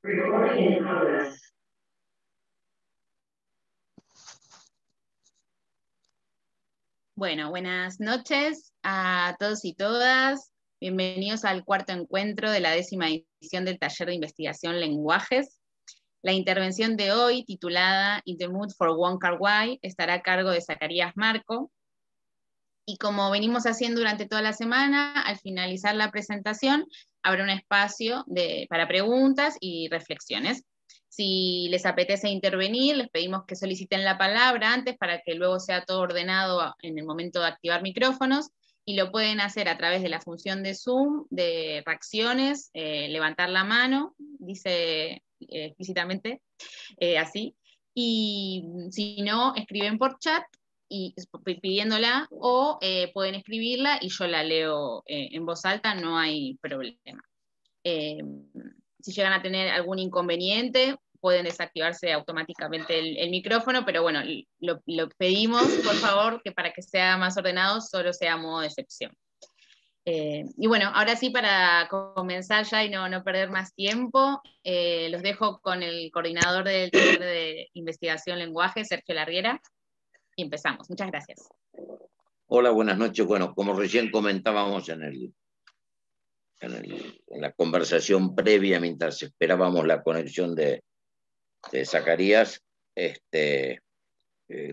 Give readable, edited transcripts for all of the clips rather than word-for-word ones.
Recording in progress. Bueno, buenas noches a todos y todas. Bienvenidos al cuarto encuentro de la 10ª edición del Taller de Investigación Lenguajes. La intervención de hoy, titulada In the Mood for Wong Kar-wai, estará a cargo de Zacarías Marco. Y como venimos haciendo durante toda la semana, al finalizar la presentación, habrá un espacio para preguntas y reflexiones. Si les apetece intervenir, les pedimos que soliciten la palabra antes para que luego sea todo ordenado en el momento de activar micrófonos, y lo pueden hacer a través de la función de Zoom, de reacciones, levantar la mano, dice explícitamente así, y si no, escriben por chat y pidiéndola, o pueden escribirla y yo la leo en voz alta, no hay problema. Si llegan a tener algún inconveniente, pueden desactivarse automáticamente el micrófono, pero bueno, lo pedimos, por favor, que para que sea más ordenado, solo sea modo de excepción. Y bueno, ahora sí, para comenzar ya y no perder más tiempo, los dejo con el coordinador del taller de investigación lenguaje, Sergio Larriera, y empezamos. Muchas gracias. Hola, buenas noches. Bueno, como recién comentábamos en la conversación previa, mientras esperábamos la conexión de Zacarías,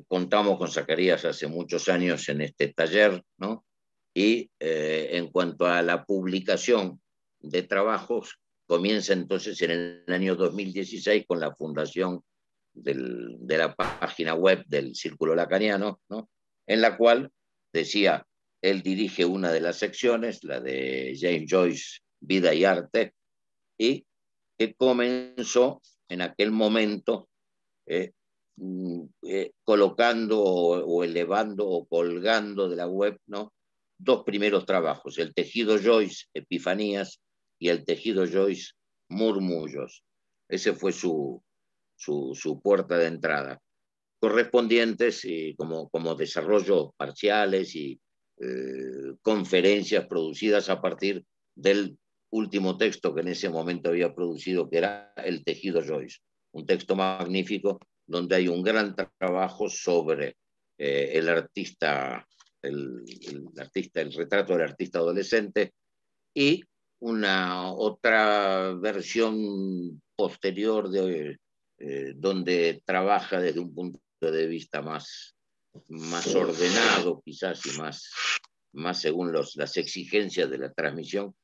contamos con Zacarías hace muchos años en este taller, ¿no? Y en cuanto a la publicación de trabajos, comienza entonces en el año 2016 con la fundación de la página web del Círculo Lacaniano, ¿no? En la cual, decía, él dirige una de las secciones, la de James Joyce, Vida y Arte, y que comenzó en aquel momento colocando o elevando o colgando de la web, ¿no?, dos primeros trabajos, el Tejido Joyce, Epifanías, y el Tejido Joyce, Murmullos. Ese fue su puerta de entrada, correspondientes como desarrollos parciales y conferencias producidas a partir del último texto que en ese momento había producido, que era El Tejido Joyce, un texto magnífico donde hay un gran trabajo sobre el retrato del artista adolescente, y una otra versión posterior donde trabaja desde un punto de vista más ordenado, quizás, y más según las exigencias de la transmisión,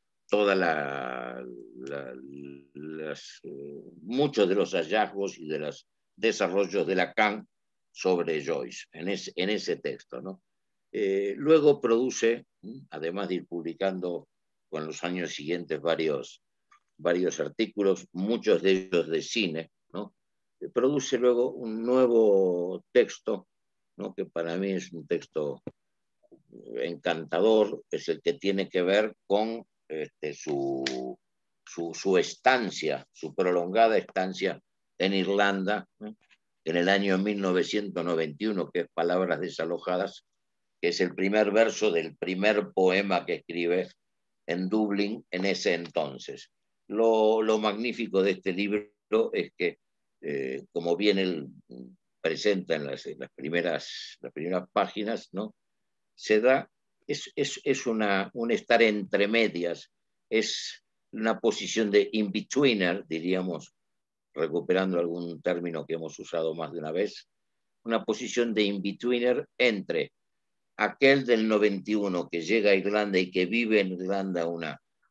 muchos de los hallazgos y de los desarrollos de Lacan sobre Joyce en ese texto, ¿no? Luego produce, además de ir publicando con los años siguientes varios artículos, muchos de ellos de cine, ¿no? Produce luego un nuevo texto, ¿no?, que para mí es un texto encantador, es el que tiene que ver con su estancia, su prolongada estancia en Irlanda, ¿no?, en el año 1991, que es Palabras desalojadas, que es el primer verso del primer poema que escribe en Dublín en ese entonces. Lo magnífico de este libro es que, como bien él presenta en las primeras páginas, ¿no?, se da, es un estar entre medias, es una posición de in-betweener, diríamos, recuperando algún término que hemos usado más de una vez, una posición de in-betweener entre aquel del 91 que llega a Irlanda y que vive en Irlanda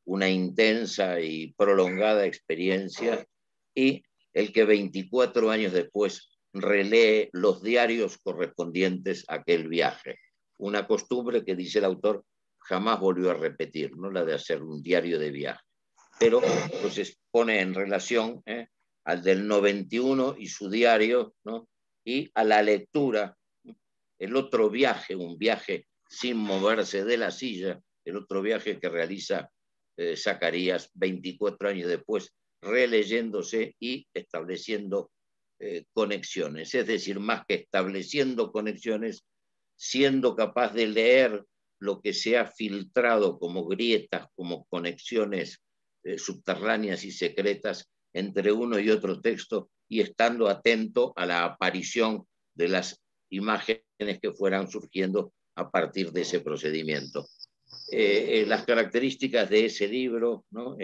una intensa y prolongada experiencia, y el que 24 años después relee los diarios correspondientes a aquel viaje. Una costumbre que, dice el autor, jamás volvió a repetir, ¿no?, la de hacer un diario de viaje. Pero entonces pone en relación al del 91 y su diario, ¿no?, y a la lectura, el otro viaje, un viaje sin moverse de la silla, el otro viaje que realiza Zacarías 24 años después, releyéndose y estableciendo conexiones. Es decir, más que estableciendo conexiones, siendo capaz de leer lo que se ha filtrado como grietas, como conexiones subterráneas y secretas entre uno y otro texto y estando atento a la aparición de las imágenes que fueran surgiendo a partir de ese procedimiento. Las características de ese libro, ¿no?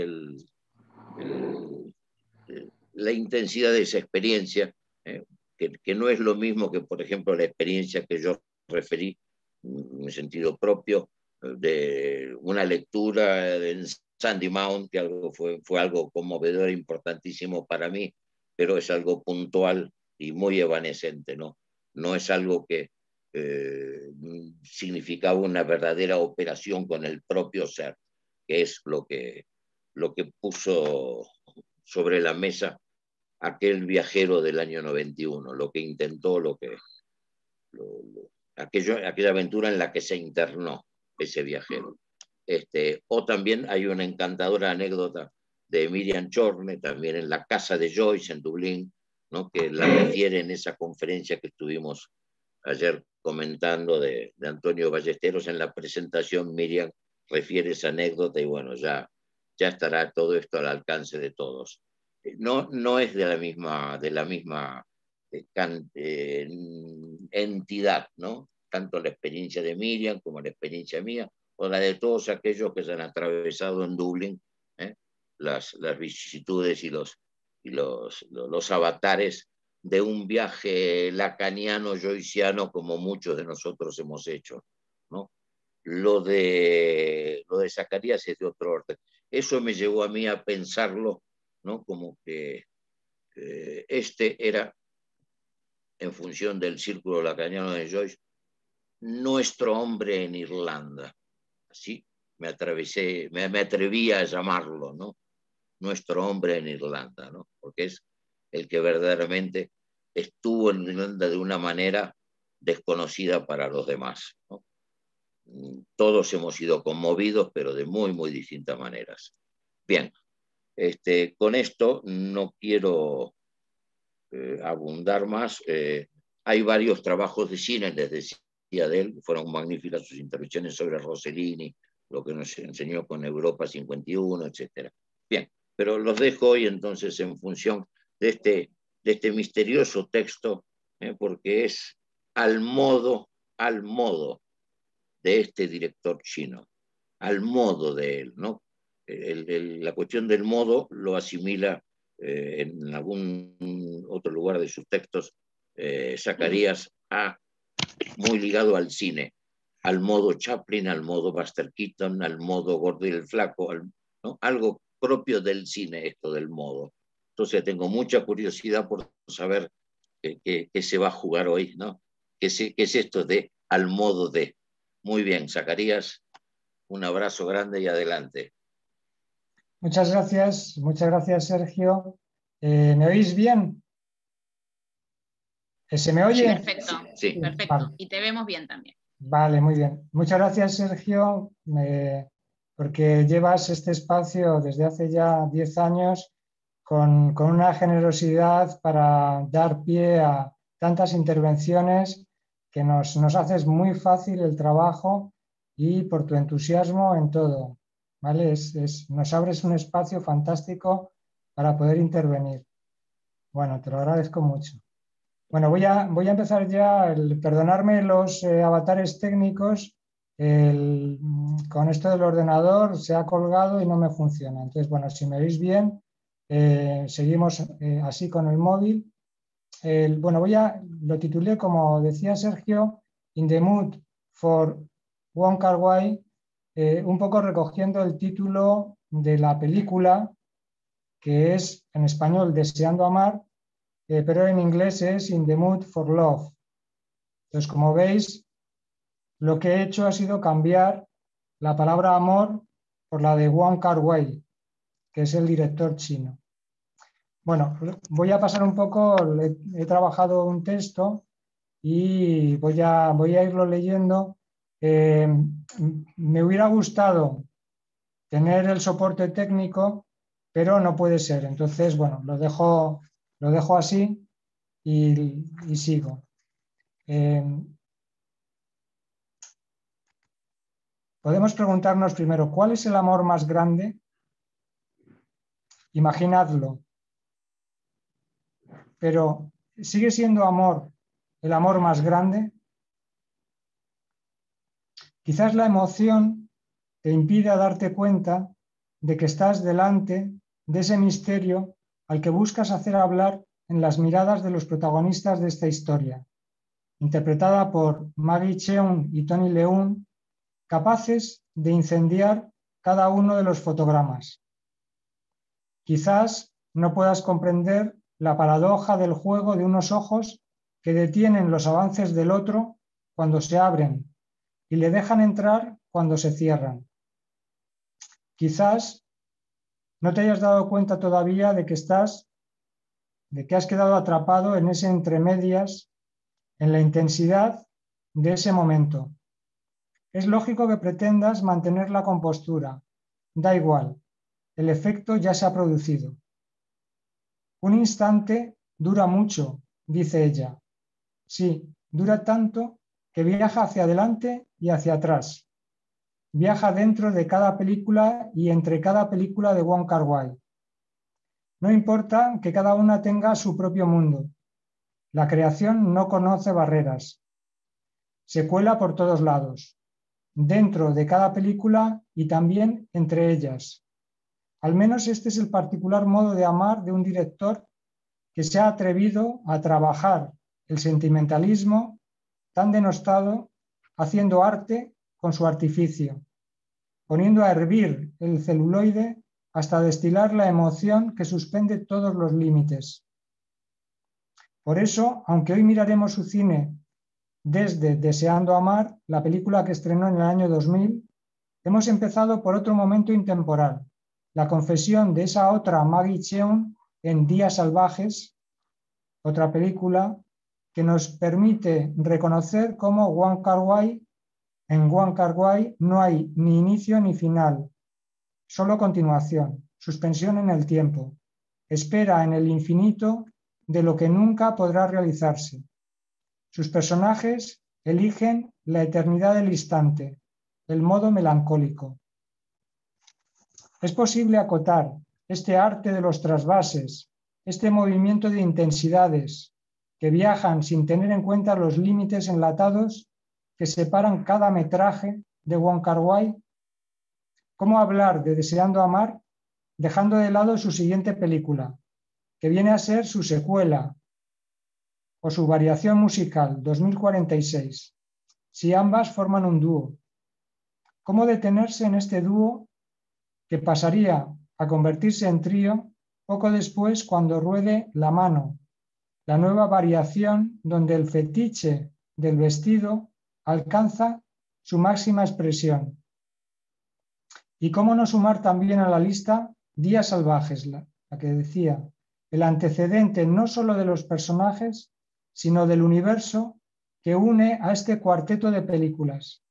La intensidad de esa experiencia, que no es lo mismo que, por ejemplo, la experiencia que yo referí en sentido propio, de una lectura en Sandy Mount, que fue algo conmovedor e importantísimo para mí, pero es algo puntual y muy evanescente, ¿no? No es algo que significaba una verdadera operación con el propio ser, que es lo que puso sobre la mesa aquel viajero del año 91, lo que intentó, aquella aventura en la que se internó ese viajero. O también hay una encantadora anécdota de Miriam Chorne, también en la casa de Joyce en Dublín, ¿no? Que la refiere en esa conferencia que estuvimos ayer comentando de Antonio Ballesteros. En la presentación Miriam refiere esa anécdota y bueno, ya estará todo esto al alcance de todos. No es de la misma entidad, ¿no? Tanto la experiencia de Miriam como la experiencia mía, o la de todos aquellos que se han atravesado en Dublín, las vicisitudes y los avatares de un viaje lacaniano, joyciano, como muchos de nosotros hemos hecho, ¿no? Lo de Zacarías es de otro orden. Eso me llevó a mí a pensarlo, ¿no? Como que este era, en función del círculo lacaniano de Joyce, nuestro hombre en Irlanda. Así me atreví a llamarlo, ¿no? Nuestro hombre en Irlanda, ¿no? Porque es el que verdaderamente estuvo en Irlanda de una manera desconocida para los demás, ¿no? Todos hemos sido conmovidos, pero de muy, muy distintas maneras. Bien, con esto no quiero abundar más. Hay varios trabajos de cine, les decía de él, fueron magníficas sus intervenciones sobre Rossellini, lo que nos enseñó con Europa 51, etc. Bien, pero los dejo hoy entonces en función de este misterioso texto, porque es al modo de este director chino, al modo de él, ¿no? La cuestión del modo lo asimila en algún otro lugar de sus textos, Zacarías, muy ligado al cine, al modo Chaplin, al modo Buster Keaton, al modo Gordo y el Flaco, ¿no? Algo propio del cine, esto del modo. Entonces tengo mucha curiosidad por saber qué se va a jugar hoy, ¿no? ¿Qué es esto de al modo de? Muy bien, Zacarías, un abrazo grande y adelante. Muchas gracias, Sergio. ¿Me oís bien? ¿Se me oye? Sí, perfecto, sí, perfecto. Vale. Y te vemos bien también. Vale, muy bien. Muchas gracias, Sergio, porque llevas este espacio desde hace ya 10 años con una generosidad para dar pie a tantas intervenciones que nos haces muy fácil el trabajo y por tu entusiasmo en todo, ¿vale? Nos abres un espacio fantástico para poder intervenir. Bueno, te lo agradezco mucho. Bueno, voy a empezar ya, perdonarme los avatares técnicos, con esto del ordenador se ha colgado y no me funciona. Entonces, bueno, si me veis bien, seguimos así con el móvil. Bueno, lo titulé, como decía Sergio, In the Mood for Wong Kar-wai, un poco recogiendo el título de la película, que es en español Deseando amar, pero en inglés es In the Mood for Love. Entonces, como veis, lo que he hecho ha sido cambiar la palabra amor por la de Wong Kar-wai, que es el director chino. Bueno, voy a pasar un poco, he trabajado un texto y voy a irlo leyendo. Me hubiera gustado tener el soporte técnico, pero no puede ser. Entonces, bueno, lo dejo así y sigo. Podemos preguntarnos primero, ¿cuál es el amor más grande? Imaginadlo. pero ¿sigue siendo amor el amor más grande? Quizás la emoción te impida darte cuenta de que estás delante de ese misterio al que buscas hacer hablar en las miradas de los protagonistas de esta historia, interpretada por Maggie Cheung y Tony Leung, capaces de incendiar cada uno de los fotogramas. Quizás no puedas comprender la paradoja del juego de unos ojos que detienen los avances del otro cuando se abren y le dejan entrar cuando se cierran. Quizás no te hayas dado cuenta todavía de que has quedado atrapado en ese entremedias, en la intensidad de ese momento. Es lógico que pretendas mantener la compostura. Da igual, el efecto ya se ha producido. Un instante dura mucho, dice ella. Sí, dura tanto que viaja hacia adelante y hacia atrás. Viaja dentro de cada película y entre cada película de Wong Kar-wai. No importa que cada una tenga su propio mundo. La creación no conoce barreras. Se cuela por todos lados, dentro de cada película y también entre ellas. Al menos este es el particular modo de amar de un director que se ha atrevido a trabajar el sentimentalismo tan denostado, haciendo arte con su artificio, poniendo a hervir el celuloide hasta destilar la emoción que suspende todos los límites. Por eso, aunque hoy miraremos su cine desde Deseando amar, la película que estrenó en el año 2000, hemos empezado por otro momento intemporal, la confesión de esa otra Maggie Cheung en Días salvajes, otra película que nos permite reconocer cómo en Wong Kar-wai no hay ni inicio ni final, solo continuación, suspensión en el tiempo, espera en el infinito de lo que nunca podrá realizarse. Sus personajes eligen la eternidad del instante, el modo melancólico. Es posible acotar este arte de los trasvases, este movimiento de intensidades que viajan sin tener en cuenta los límites enlatados que separan cada metraje de Wong Kar-wai. ¿Cómo hablar de Deseando amar dejando de lado su siguiente película, que viene a ser su secuela o su variación musical, 2046, si ambas forman un dúo? ¿Cómo detenerse en este dúo que pasaría a convertirse en trío poco después cuando ruede La mano, la nueva variación donde el fetiche del vestido alcanza su máxima expresión? ¿Y cómo no sumar también a la lista Días salvajes, la que decía, el antecedente no solo de los personajes, sino del universo que une a este cuarteto de películas,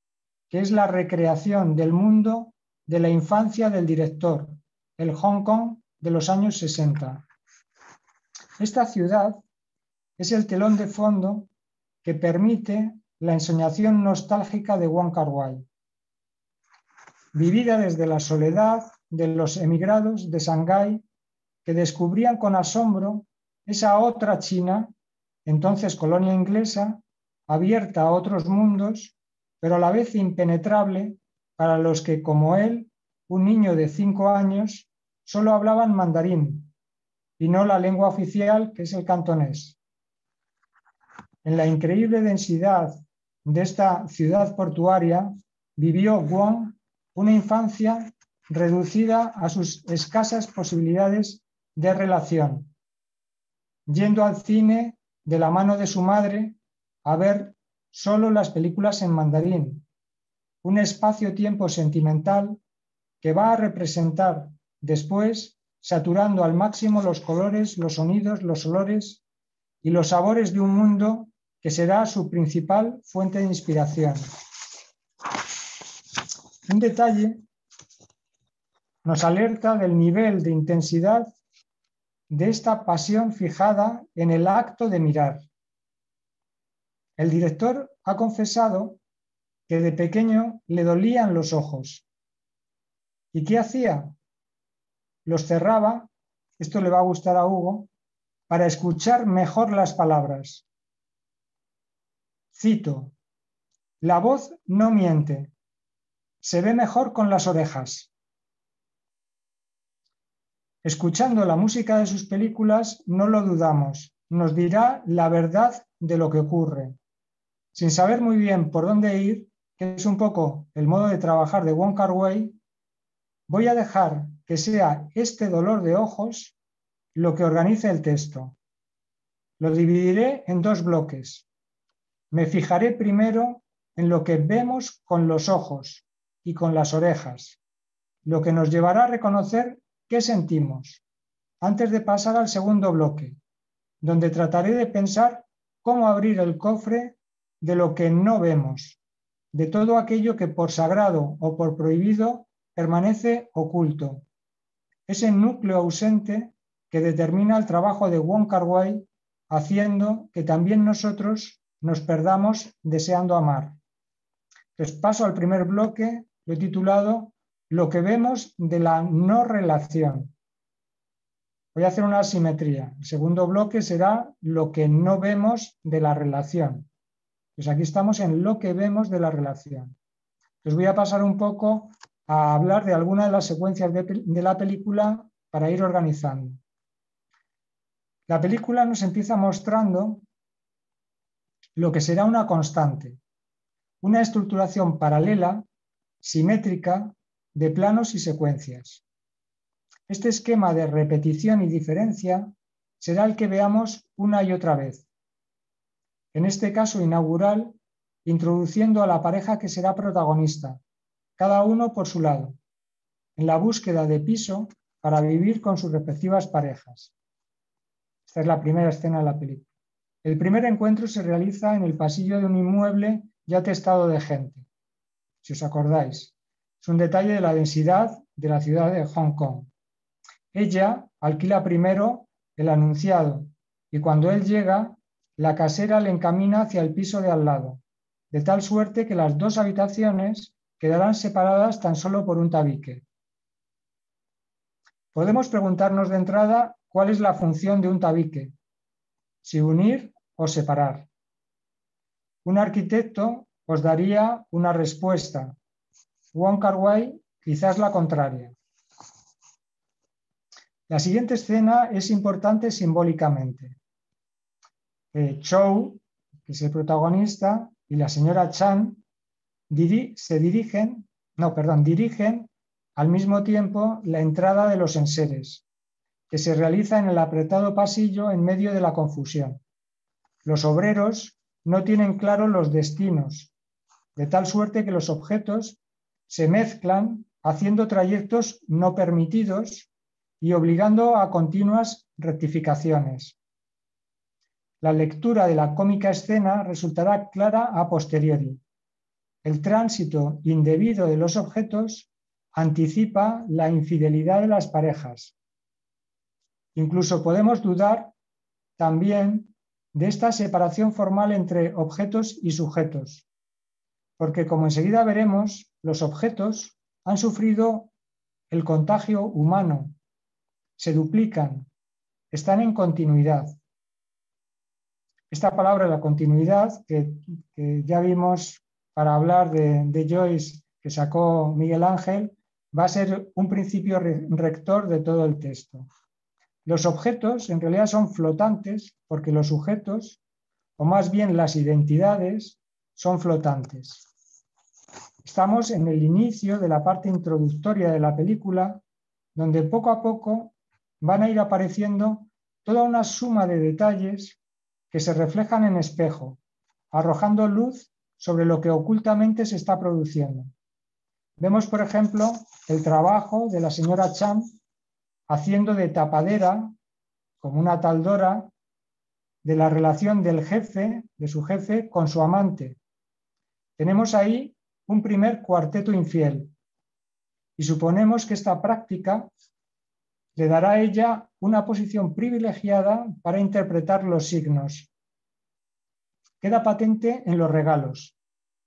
que es la recreación del mundo de la infancia del director, el Hong Kong de los años 60. Esta ciudad es el telón de fondo que permite la ensoñación nostálgica de Wong Kar-wai, vivida desde la soledad de los emigrados de Shanghái que descubrían con asombro esa otra China, entonces colonia inglesa, abierta a otros mundos, pero a la vez impenetrable para los que, como él, un niño de 5 años, solo hablaban mandarín y no la lengua oficial, que es el cantonés. En la increíble densidad de esta ciudad portuaria vivió Wong una infancia reducida a sus escasas posibilidades de relación, yendo al cine de la mano de su madre a ver solo las películas en mandarín, un espacio-tiempo sentimental que va a representar después saturando al máximo los colores, los sonidos, los olores y los sabores de un mundo que será su principal fuente de inspiración. Un detalle nos alerta del nivel de intensidad de esta pasión fijada en el acto de mirar. El director ha confesado que de pequeño le dolían los ojos. ¿Y qué hacía? Los cerraba, esto le va a gustar a Hugo, para escuchar mejor las palabras. Cito: la voz no miente, se ve mejor con las orejas. Escuchando la música de sus películas, no lo dudamos, nos dirá la verdad de lo que ocurre. Sin saber muy bien por dónde ir, que es un poco el modo de trabajar de Wong Kar-wai, voy a dejar que sea este dolor de ojos lo que organice el texto. Lo dividiré en dos bloques. Me fijaré primero en lo que vemos con los ojos y con las orejas, lo que nos llevará a reconocer qué sentimos, antes de pasar al segundo bloque, donde trataré de pensar cómo abrir el cofre de lo que no vemos, de todo aquello que por sagrado o por prohibido permanece oculto. Ese núcleo ausente que determina el trabajo de Wong Kar-wai, haciendo que también nosotros nos perdamos deseando amar. Pues paso al primer bloque, lo he titulado Lo que vemos de la no relación. Voy a hacer una asimetría. El segundo bloque será lo que no vemos de la relación. Pues aquí estamos en lo que vemos de la relación. Pues voy a pasar un poco a hablar de alguna de las secuencias de la película para ir organizando. La película nos empieza mostrando lo que será una constante, una estructuración paralela, simétrica, de planos y secuencias. Este esquema de repetición y diferencia será el que veamos una y otra vez. En este caso inaugural, introduciendo a la pareja que será protagonista, cada uno por su lado, en la búsqueda de piso para vivir con sus respectivas parejas. Esta es la primera escena de la película. El primer encuentro se realiza en el pasillo de un inmueble ya atestado de gente, si os acordáis. Es un detalle de la densidad de la ciudad de Hong Kong. Ella alquila primero el anunciado y cuando él llega, la casera le encamina hacia el piso de al lado, de tal suerte que las dos habitaciones quedarán separadas tan solo por un tabique. Podemos preguntarnos de entrada cuál es la función de un tabique, si unir o separar. Un arquitecto os daría una respuesta. Wong Kar-wai quizás la contraria. La siguiente escena es importante simbólicamente. Chow, que es el protagonista, y la señora Chan dirigen al mismo tiempo la entrada de los enseres, que se realiza en el apretado pasillo en medio de la confusión. Los obreros no tienen claros los destinos, de tal suerte que los objetos se mezclan haciendo trayectos no permitidos y obligando a continuas rectificaciones. La lectura de la cómica escena resultará clara a posteriori. El tránsito indebido de los objetos anticipa la infidelidad de las parejas. Incluso podemos dudar también de esta separación formal entre objetos y sujetos, porque como enseguida veremos, los objetos han sufrido el contagio humano, se duplican, están en continuidad. Esta palabra, la continuidad, que ya vimos para hablar de Joyce que sacó Miguel Ángel, va a ser un principio rector de todo el texto. Los objetos en realidad son flotantes porque los sujetos, o más bien las identidades, son flotantes. Estamos en el inicio de la parte introductoria de la película, donde poco a poco van a ir apareciendo toda una suma de detalles que se reflejan en espejo, arrojando luz sobre lo que ocultamente se está produciendo. Vemos, por ejemplo, el trabajo de la señora Chan haciendo de tapadera, como una taldora, de la relación del jefe, de su jefe, con su amante. Tenemos ahí un primer cuarteto infiel y suponemos que esta práctica le dará a ella una posición privilegiada para interpretar los signos. Queda patente en los regalos,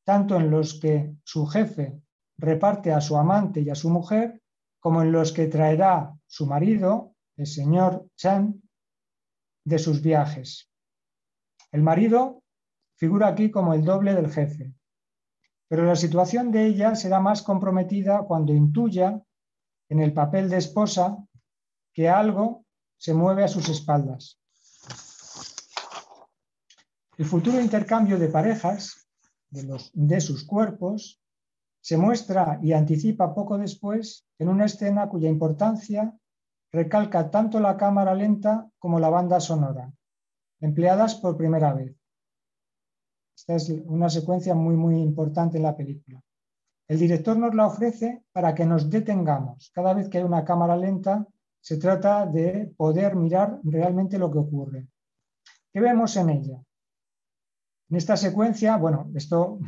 tanto en los que su jefe reparte a su amante y a su mujer, como en los que traerá su marido, el señor Chan, de sus viajes. El marido figura aquí como el doble del jefe, pero la situación de ella será más comprometida cuando intuya en el papel de esposa que algo se mueve a sus espaldas. El futuro intercambio de parejas de sus cuerpos se muestra y anticipa poco después en una escena cuya importancia recalca tanto la cámara lenta como la banda sonora, empleadas por primera vez. Esta es una secuencia muy importante en la película. El director nos la ofrece para que nos detengamos. Cada vez que hay una cámara lenta, se trata de poder mirar realmente lo que ocurre. ¿Qué vemos en ella? En esta secuencia, bueno, esto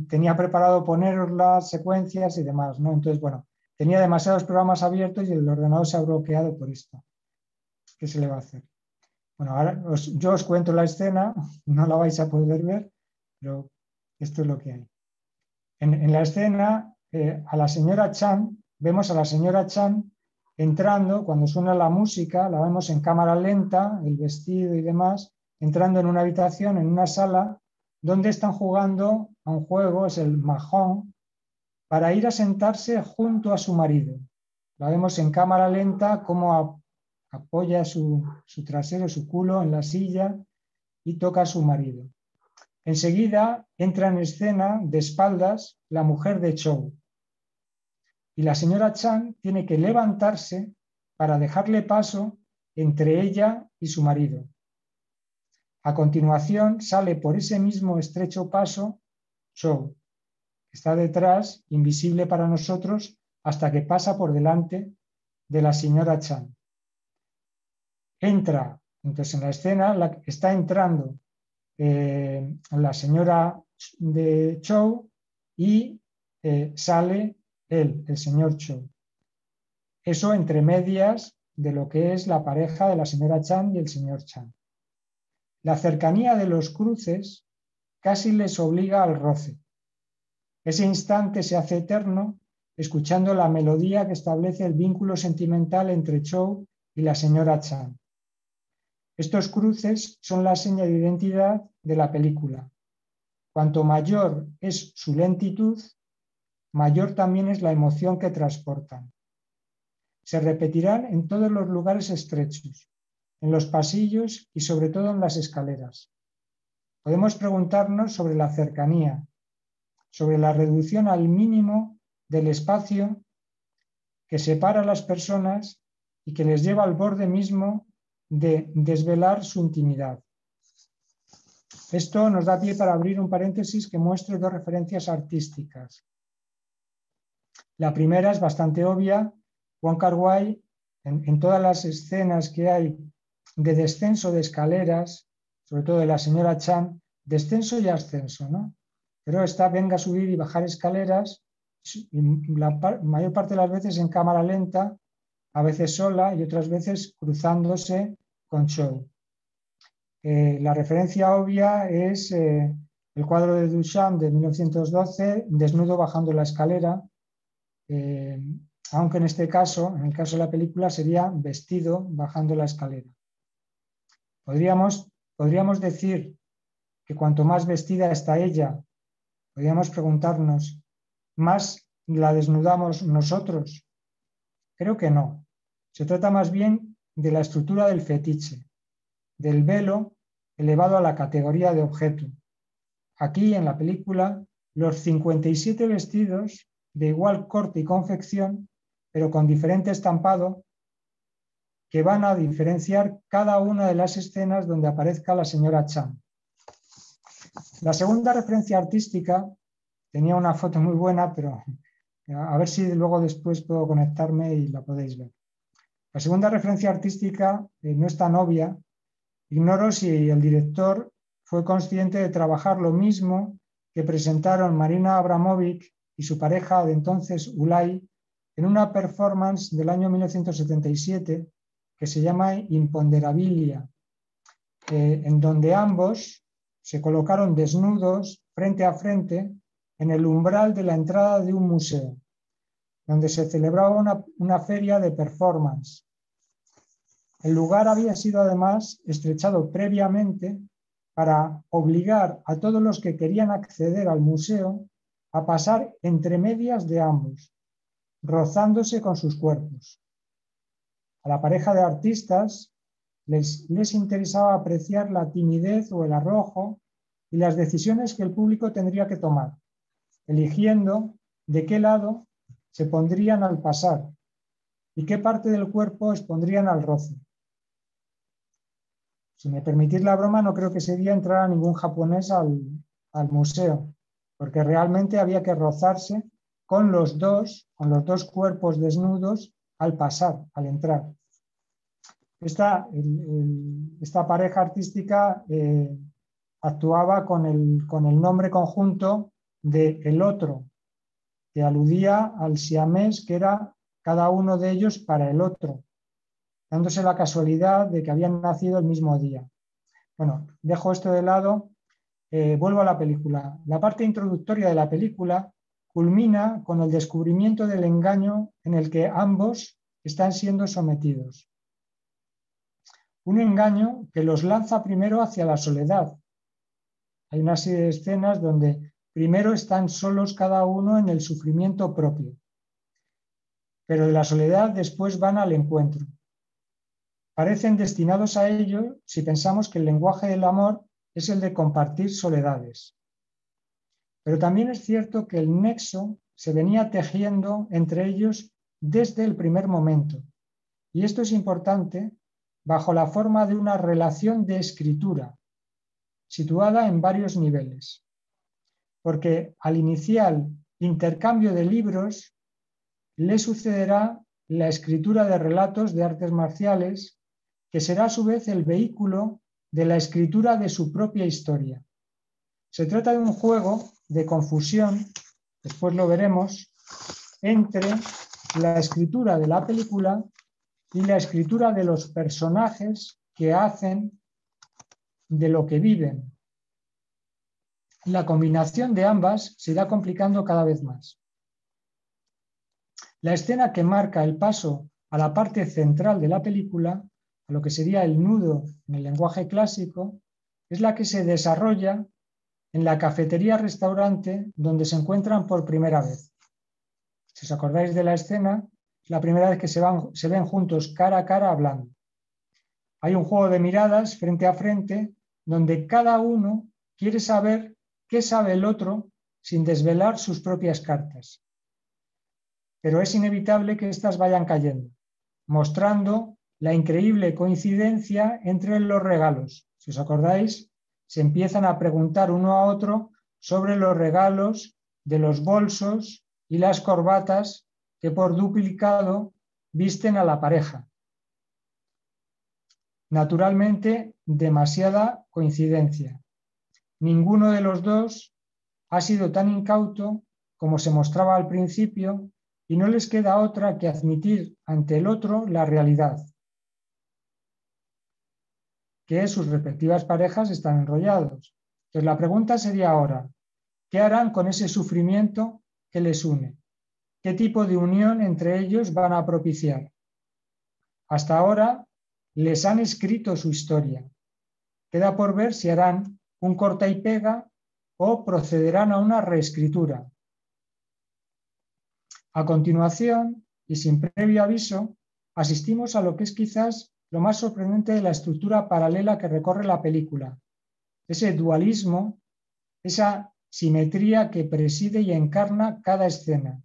tenía preparado poneros las secuencias y demás, ¿no? Entonces, bueno, tenía demasiados programas abiertos y el ordenador se ha bloqueado por esto. ¿Qué se le va a hacer? Bueno, ahora yo os cuento la escena, no la vais a poder ver, pero esto es lo que hay. En la escena, a la señora Chan, vemos a la señora Chan entrando, cuando suena la música, la vemos en cámara lenta, el vestido y demás, entrando en una habitación, en una sala, donde están jugando a un juego, es el mahjong, para ir a sentarse junto a su marido. La vemos en cámara lenta, cómo apoya su trasero, su culo en la silla y toca a su marido. Enseguida entra en escena de espaldas la mujer de Chow. Y la señora Chan tiene que levantarse para dejarle paso entre ella y su marido. A continuación sale por ese mismo estrecho paso Chow, que está detrás, invisible para nosotros, hasta que pasa por delante de la señora Chan. Entra, entonces en la escena está entrando la señora de Chow y sale él, el señor Chow. Eso entre medias de lo que es la pareja de la señora Chan y el señor Chan. La cercanía de los cruces casi les obliga al roce. Ese instante se hace eterno escuchando la melodía que establece el vínculo sentimental entre Chow y la señora Chan. Estos cruces son la seña de identidad de la película. Cuanto mayor es su lentitud, mayor también es la emoción que transportan. Se repetirán en todos los lugares estrechos, en los pasillos y sobre todo en las escaleras. Podemos preguntarnos sobre la cercanía, sobre la reducción al mínimo del espacio que separa a las personas y que les lleva al borde mismo de desvelar su intimidad. Esto nos da pie para abrir un paréntesis que muestre dos referencias artísticas. La primera es bastante obvia. Wong Kar-wai, en todas las escenas que hay de descenso de escaleras, sobre todo de la señora Chan, descenso y ascenso, ¿no? Pero esta venga a subir y bajar escaleras, y la mayor parte de las veces en cámara lenta, a veces sola y otras veces cruzándose con Chow. La referencia obvia es el cuadro de Duchamp de 1912, desnudo bajando la escalera, aunque en este caso, en el caso de la película, sería vestido bajando la escalera. Podríamos decir que cuanto más vestida está ella, podríamos preguntarnos, ¿más la desnudamos nosotros? Creo que no. Se trata más bien de la estructura del fetiche, del velo elevado a la categoría de objeto. Aquí, en la película, los 57 vestidos de igual corte y confección, pero con diferente estampado, que van a diferenciar cada una de las escenas donde aparezca la señora Chan. La segunda referencia artística, tenía una foto muy buena, pero a ver si luego después puedo conectarme y la podéis ver. La segunda referencia artística no es tan obvia. Ignoro si el director fue consciente de trabajar lo mismo que presentaron Marina Abramovic y su pareja de entonces, Ulay, en una performance del año 1977 que se llama Imponderabilia, en donde ambos se colocaron desnudos frente a frente en el umbral de la entrada de un museo, donde se celebraba una feria de performance. El lugar había sido además estrechado previamente para obligar a todos los que querían acceder al museo a pasar entre medias de ambos, rozándose con sus cuerpos. A la pareja de artistas les interesaba apreciar la timidez o el arrojo y las decisiones que el público tendría que tomar, eligiendo de qué lado se pondrían al pasar y qué parte del cuerpo expondrían al roce. Si me permitís la broma, no creo que ese día entrara ningún japonés al museo, porque realmente había que rozarse con los dos cuerpos desnudos al pasar, al entrar. Esta pareja artística actuaba con el nombre conjunto de El Otro, que aludía al siamés que era cada uno de ellos para el otro, dándose la casualidad de que habían nacido el mismo día. Bueno, dejo esto de lado, vuelvo a la película. La parte introductoria de la película culmina con el descubrimiento del engaño en el que ambos están siendo sometidos. Un engaño que los lanza primero hacia la soledad. Hay una serie de escenas donde primero están solos cada uno en el sufrimiento propio, pero de la soledad después van al encuentro. Parecen destinados a ello si pensamos que el lenguaje del amor es el de compartir soledades. Pero también es cierto que el nexo se venía tejiendo entre ellos desde el primer momento. Y esto es importante bajo la forma de una relación de escritura, situada en varios niveles. Porque al inicial intercambio de libros le sucederá la escritura de relatos de artes marciales, que será a su vez el vehículo de la escritura de su propia historia. Se trata de un juego de confusión, después lo veremos, entre la escritura de la película y la escritura de los personajes que hacen de lo que viven. La combinación de ambas se irá complicando cada vez más. La escena que marca el paso a la parte central de la película, a lo que sería el nudo en el lenguaje clásico, es la que se desarrolla en la cafetería-restaurante donde se encuentran por primera vez. Si os acordáis de la escena, es la primera vez que se ven juntos cara a cara hablando. Hay un juego de miradas frente a frente donde cada uno quiere saber qué sabe el otro sin desvelar sus propias cartas. Pero es inevitable que éstas vayan cayendo, mostrando la increíble coincidencia entre los regalos. Si os acordáis, se empiezan a preguntar uno a otro sobre los regalos de los bolsos y las corbatas que por duplicado visten a la pareja. Naturalmente, demasiada coincidencia. Ninguno de los dos ha sido tan incauto como se mostraba al principio y no les queda otra que admitir ante el otro la realidad, que sus respectivas parejas están enrollados. Entonces la pregunta sería ahora, ¿qué harán con ese sufrimiento que les une? ¿Qué tipo de unión entre ellos van a propiciar? Hasta ahora les han escrito su historia. Queda por ver si harán un corta y pega o procederán a una reescritura. A continuación, y sin previo aviso, asistimos a lo que es quizás lo más sorprendente de la estructura paralela que recorre la película, ese dualismo, esa simetría que preside y encarna cada escena,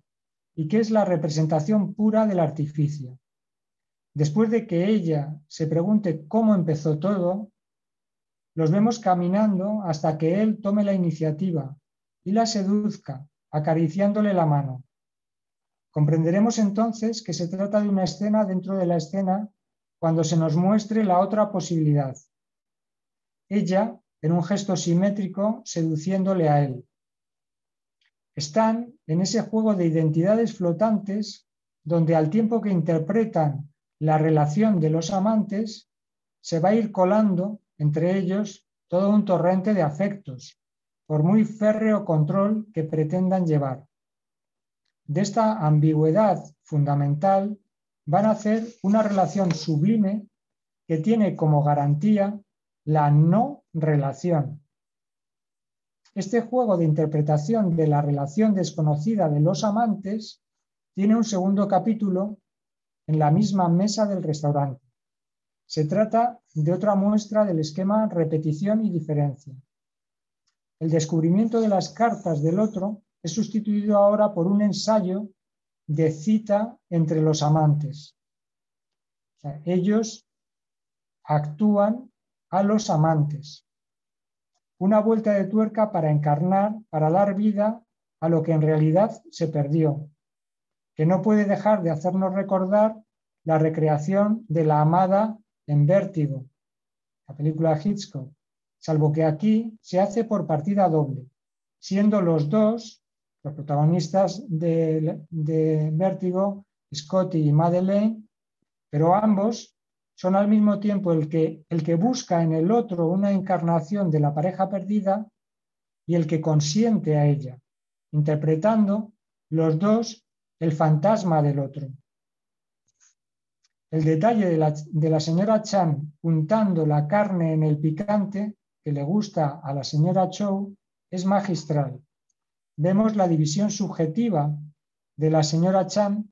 y que es la representación pura del artificio. Después de que ella se pregunte cómo empezó todo, los vemos caminando hasta que él tome la iniciativa y la seduzca, acariciándole la mano. Comprenderemos entonces que se trata de una escena dentro de la escena cuando se nos muestre la otra posibilidad. Ella, en un gesto simétrico, seduciéndole a él. Están en ese juego de identidades flotantes donde al tiempo que interpretan la relación de los amantes, se va a ir colando entre ellos todo un torrente de afectos, por muy férreo control que pretendan llevar. De esta ambigüedad fundamental van a hacer una relación sublime que tiene como garantía la no relación. Este juego de interpretación de la relación desconocida de los amantes tiene un segundo capítulo en la misma mesa del restaurante. Se trata de otra muestra del esquema repetición y diferencia. El descubrimiento de las cartas del otro es sustituido ahora por un ensayo de cita entre los amantes. O sea, ellos actúan a los amantes. Una vuelta de tuerca para encarnar, para dar vida a lo que en realidad se perdió, que no puede dejar de hacernos recordar la recreación de la amada en Vértigo, la película Hitchcock, salvo que aquí se hace por partida doble, siendo los dos, los protagonistas de Vértigo, Scotty y Madeleine, pero ambos son al mismo tiempo el que busca en el otro una encarnación de la pareja perdida y el que consiente a ella, interpretando los dos el fantasma del otro. El detalle de la señora Chan untando la carne en el picante que le gusta a la señora Chow es magistral. Vemos la división subjetiva de la señora Chan,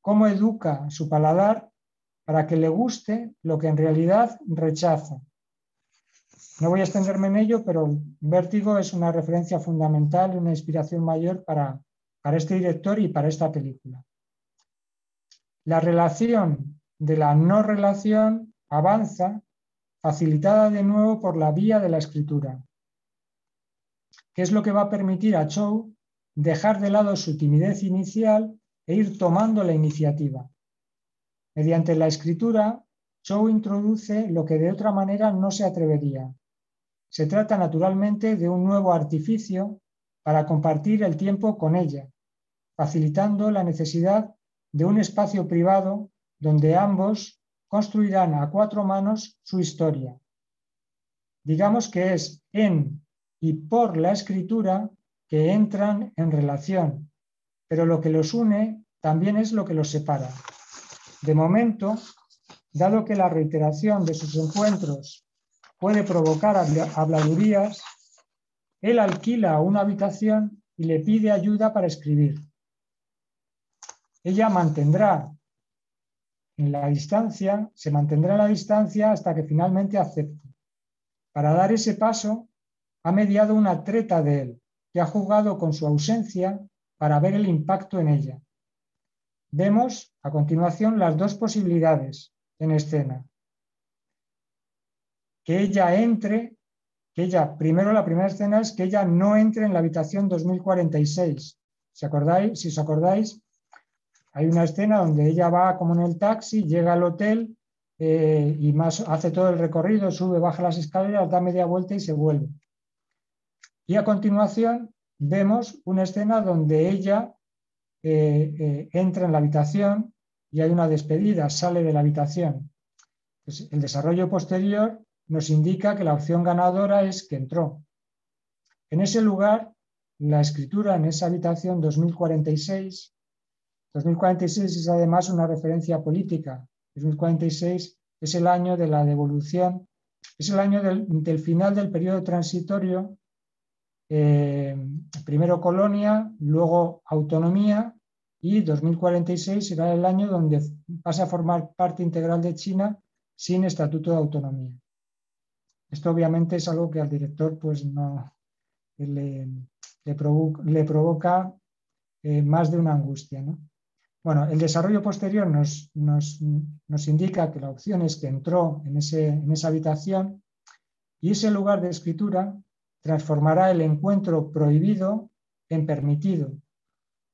cómo educa su paladar para que le guste lo que en realidad rechaza. No voy a extenderme en ello, pero Vértigo es una referencia fundamental y una inspiración mayor para este director y para esta película. La relación de la no relación avanza, facilitada de nuevo por la vía de la escritura, que es lo que va a permitir a Chow dejar de lado su timidez inicial e ir tomando la iniciativa. Mediante la escritura, Chow introduce lo que de otra manera no se atrevería. Se trata naturalmente de un nuevo artificio para compartir el tiempo con ella, facilitando la necesidad de un espacio privado donde ambos construirán a cuatro manos su historia. Digamos que es en y por la escritura que entran en relación, pero lo que los une también es lo que los separa. De momento, dado que la reiteración de sus encuentros puede provocar habladurías, él alquila una habitación y le pide ayuda para escribir. Ella se mantendrá en la distancia hasta que finalmente acepte. Para dar ese paso, ha mediado una treta de él, que ha jugado con su ausencia para ver el impacto en ella. Vemos a continuación las dos posibilidades en escena. Primero la primera escena es que ella no entre en la habitación 2046. Si os acordáis, hay una escena donde ella va como en el taxi, llega al hotel y hace todo el recorrido, sube, baja las escaleras, da media vuelta y se vuelve. Y a continuación vemos una escena donde ella entra en la habitación y hay una despedida, sale de la habitación. Pues el desarrollo posterior nos indica que la opción ganadora es que entró. En ese lugar, la escritura en esa habitación 2046 es además una referencia política. 2046 es el año de la devolución, es el año del final del periodo transitorio, primero colonia, luego autonomía, y 2046 será el año donde pasa a formar parte integral de China sin estatuto de autonomía. Esto obviamente es algo que al director pues no le provoca más de una angustia, ¿no? Bueno, el desarrollo posterior nos indica que la opción es que entró en esa habitación y ese lugar de escritura transformará el encuentro prohibido en permitido.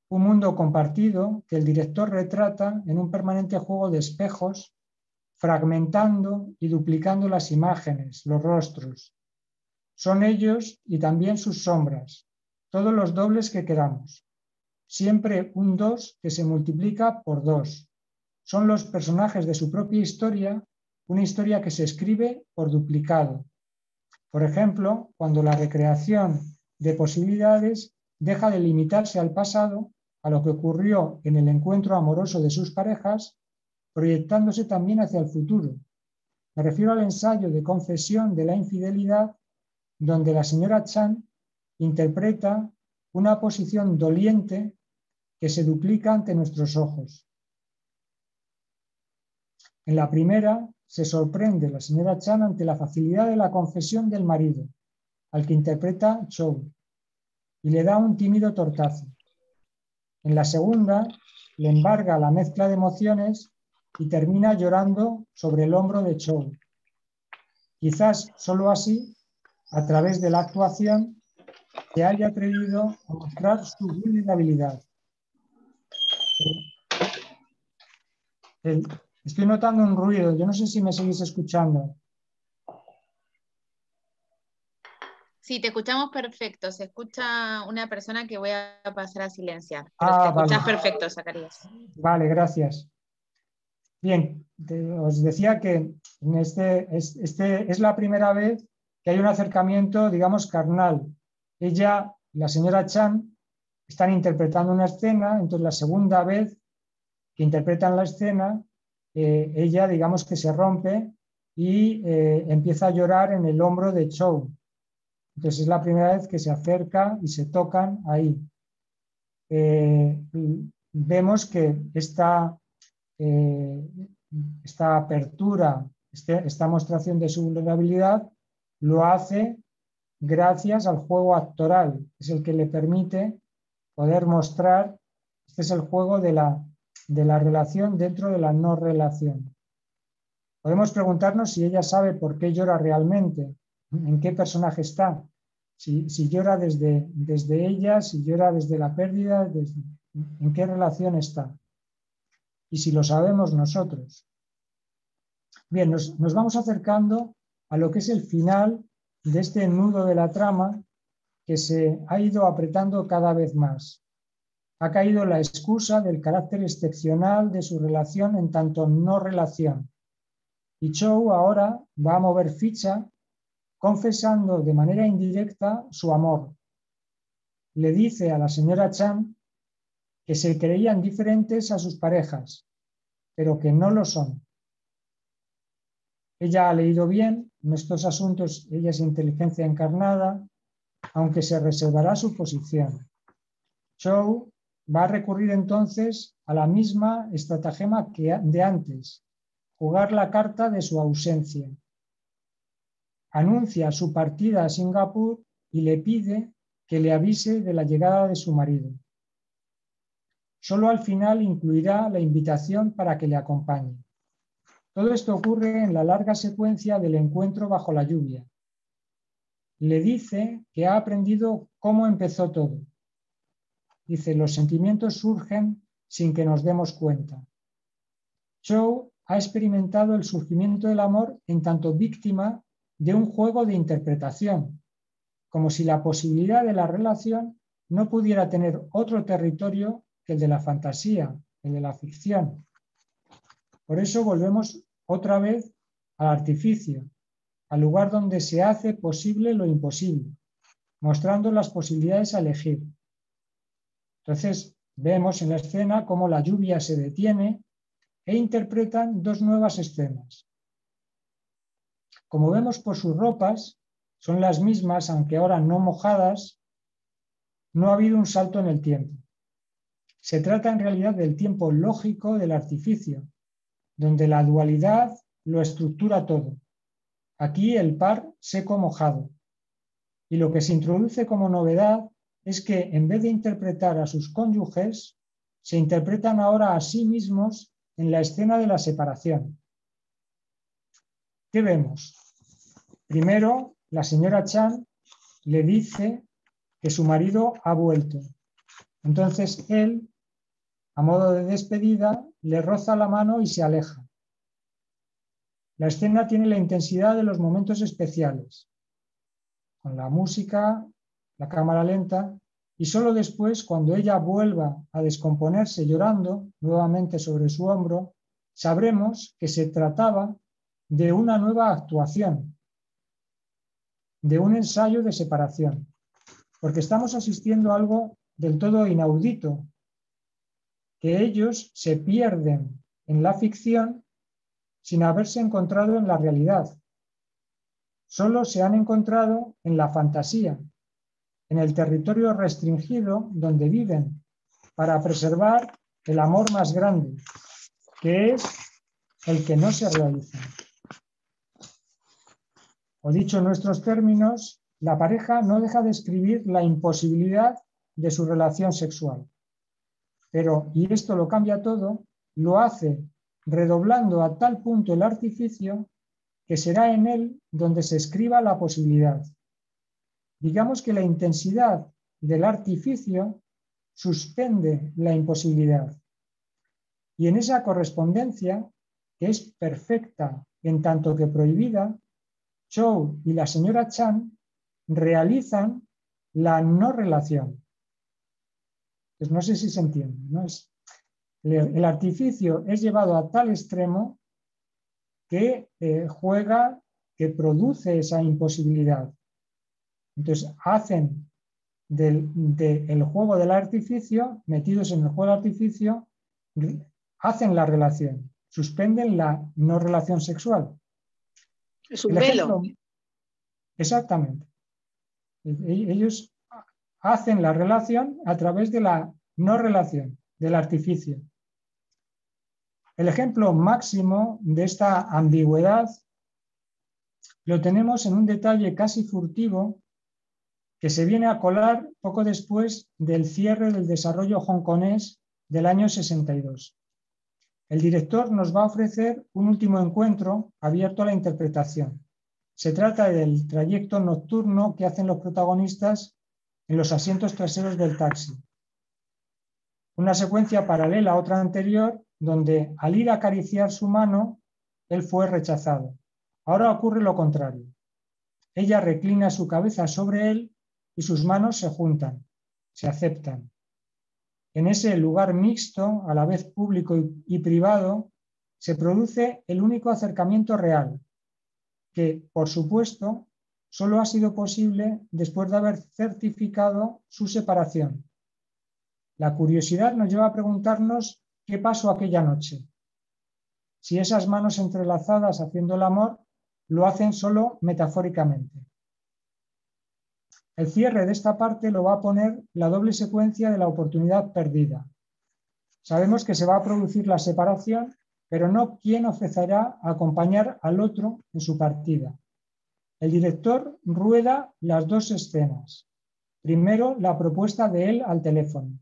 Un mundo compartido que el director retrata en un permanente juego de espejos, fragmentando y duplicando las imágenes, los rostros. Son ellos y también sus sombras, todos los dobles que queramos. Siempre un 2 que se multiplica por 2. Son los personajes de su propia historia, una historia que se escribe por duplicado. Por ejemplo, cuando la recreación de posibilidades deja de limitarse al pasado, a lo que ocurrió en el encuentro amoroso de sus parejas, proyectándose también hacia el futuro. Me refiero al ensayo de confesión de la infidelidad, donde la señora Chan interpreta una posición doliente que se duplica ante nuestros ojos. En la primera, se sorprende la señora Chan ante la facilidad de la confesión del marido, al que interpreta Chou, y le da un tímido tortazo. En la segunda, le embarga la mezcla de emociones y termina llorando sobre el hombro de Chou. Quizás solo así, a través de la actuación, se haya atrevido a mostrar su vulnerabilidad. Estoy notando un ruido, yo no sé si me seguís escuchando. Sí, te escuchamos perfecto. Se escucha una persona que voy a pasar a silenciar. Pero te escuchás Vale. perfecto, Zacarías. Vale, gracias. Bien, os decía que es la primera vez que hay un acercamiento, digamos, carnal. Ella, la señora Chan, están interpretando una escena, entonces la segunda vez que interpretan la escena, ella, digamos, que se rompe y empieza a llorar en el hombro de Chou. Entonces es la primera vez que se acerca y se tocan ahí. Vemos que esta apertura, esta mostración de su vulnerabilidad, lo hace gracias al juego actoral. Es el que le permite poder mostrar, este es el juego de la relación dentro de la no relación. Podemos preguntarnos si ella sabe por qué llora realmente, en qué personaje está, si llora desde ella, si llora desde la pérdida, en qué relación está. Y si lo sabemos nosotros. Bien, nos vamos acercando a lo que es el final de este nudo de la trama que se ha ido apretando cada vez más. Ha caído la excusa del carácter excepcional de su relación en tanto no relación. Y Chou ahora va a mover ficha confesando de manera indirecta su amor. Le dice a la señora Chan que se creían diferentes a sus parejas, pero que no lo son. Ella ha leído bien, en estos asuntos ella es inteligencia encarnada, aunque se reservará su posición. Chou va a recurrir entonces a la misma estratagema que de antes, jugar la carta de su ausencia. Anuncia su partida a Singapur y le pide que le avise de la llegada de su marido. Solo al final incluirá la invitación para que le acompañe. Todo esto ocurre en la larga secuencia del encuentro bajo la lluvia. Le dice que ha aprendido cómo empezó todo. Dice, los sentimientos surgen sin que nos demos cuenta. Chou ha experimentado el surgimiento del amor en tanto víctima de un juego de interpretación, como si la posibilidad de la relación no pudiera tener otro territorio que el de la fantasía, el de la ficción. Por eso volvemos otra vez al artificio, al lugar donde se hace posible lo imposible, mostrando las posibilidades a elegir. Entonces vemos en la escena cómo la lluvia se detiene e interpretan dos nuevas escenas. Como vemos por sus ropas, son las mismas, aunque ahora no mojadas, no ha habido un salto en el tiempo. Se trata en realidad del tiempo lógico del artificio, donde la dualidad lo estructura todo. Aquí el par seco-mojado. Y lo que se introduce como novedad es que en vez de interpretar a sus cónyuges, se interpretan ahora a sí mismos en la escena de la separación. ¿Qué vemos? Primero, la señora Chan le dice que su marido ha vuelto. Entonces él, a modo de despedida, le roza la mano y se aleja. La escena tiene la intensidad de los momentos especiales, con la música, la cámara lenta, y solo después, cuando ella vuelva a descomponerse llorando nuevamente sobre su hombro, sabremos que se trataba de una nueva actuación, de un ensayo de separación, porque estamos asistiendo a algo del todo inaudito, que ellos se pierden en la ficción sin haberse encontrado en la realidad. Solo se han encontrado en la fantasía, en el territorio restringido donde viven, para preservar el amor más grande, que es el que no se realiza. O dicho en nuestros términos, la pareja no deja de escribir la imposibilidad de su relación sexual. Pero, y esto lo cambia todo, lo hace redoblando a tal punto el artificio que será en él donde se escriba la posibilidad. Digamos que la intensidad del artificio suspende la imposibilidad. Y en esa correspondencia, que es perfecta en tanto que prohibida, Chow y la señora Chan realizan la no relación. Pues no sé si se entiende, ¿no? El artificio es llevado a tal extremo que juega, que produce esa imposibilidad. Entonces hacen del juego del artificio, metidos en el juego del artificio, hacen la relación, suspenden la no relación sexual. Es un velo. Exactamente. Ellos hacen la relación a través de la no relación, del artificio. El ejemplo máximo de esta ambigüedad lo tenemos en un detalle casi furtivo que se viene a colar poco después del cierre del desarrollo hongkonés del año 62. El director nos va a ofrecer un último encuentro abierto a la interpretación. Se trata del trayecto nocturno que hacen los protagonistas en los asientos traseros del taxi. Una secuencia paralela a otra anterior, donde al ir a acariciar su mano, él fue rechazado. Ahora ocurre lo contrario. Ella reclina su cabeza sobre él y sus manos se juntan, se aceptan. En ese lugar mixto, a la vez público y privado, se produce el único acercamiento real, que, por supuesto, solo ha sido posible después de haber certificado su separación. La curiosidad nos lleva a preguntarnos qué pasó aquella noche. Si esas manos entrelazadas haciendo el amor lo hacen solo metafóricamente. El cierre de esta parte lo va a poner la doble secuencia de la oportunidad perdida. Sabemos que se va a producir la separación, pero no quién ofrecerá acompañar al otro en su partida. El director rueda las dos escenas. Primero, la propuesta de él al teléfono.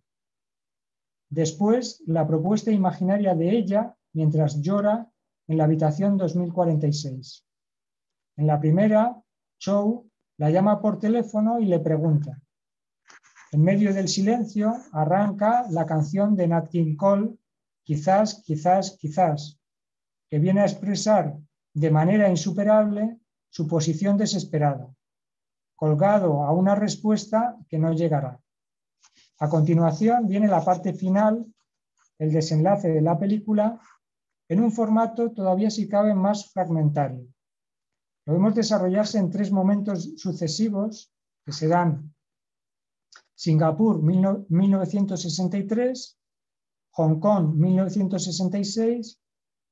Después, la propuesta imaginaria de ella mientras llora en la habitación 2046. En la primera, Chow la llama por teléfono y le pregunta. En medio del silencio arranca la canción de Nat King Cole, Quizás, quizás, quizás, que viene a expresar de manera insuperable su posición desesperada, colgado a una respuesta que no llegará. A continuación viene la parte final, el desenlace de la película, en un formato todavía si cabe más fragmentario. Lo vemos desarrollarse en tres momentos sucesivos que serán Singapur 1963, Hong Kong 1966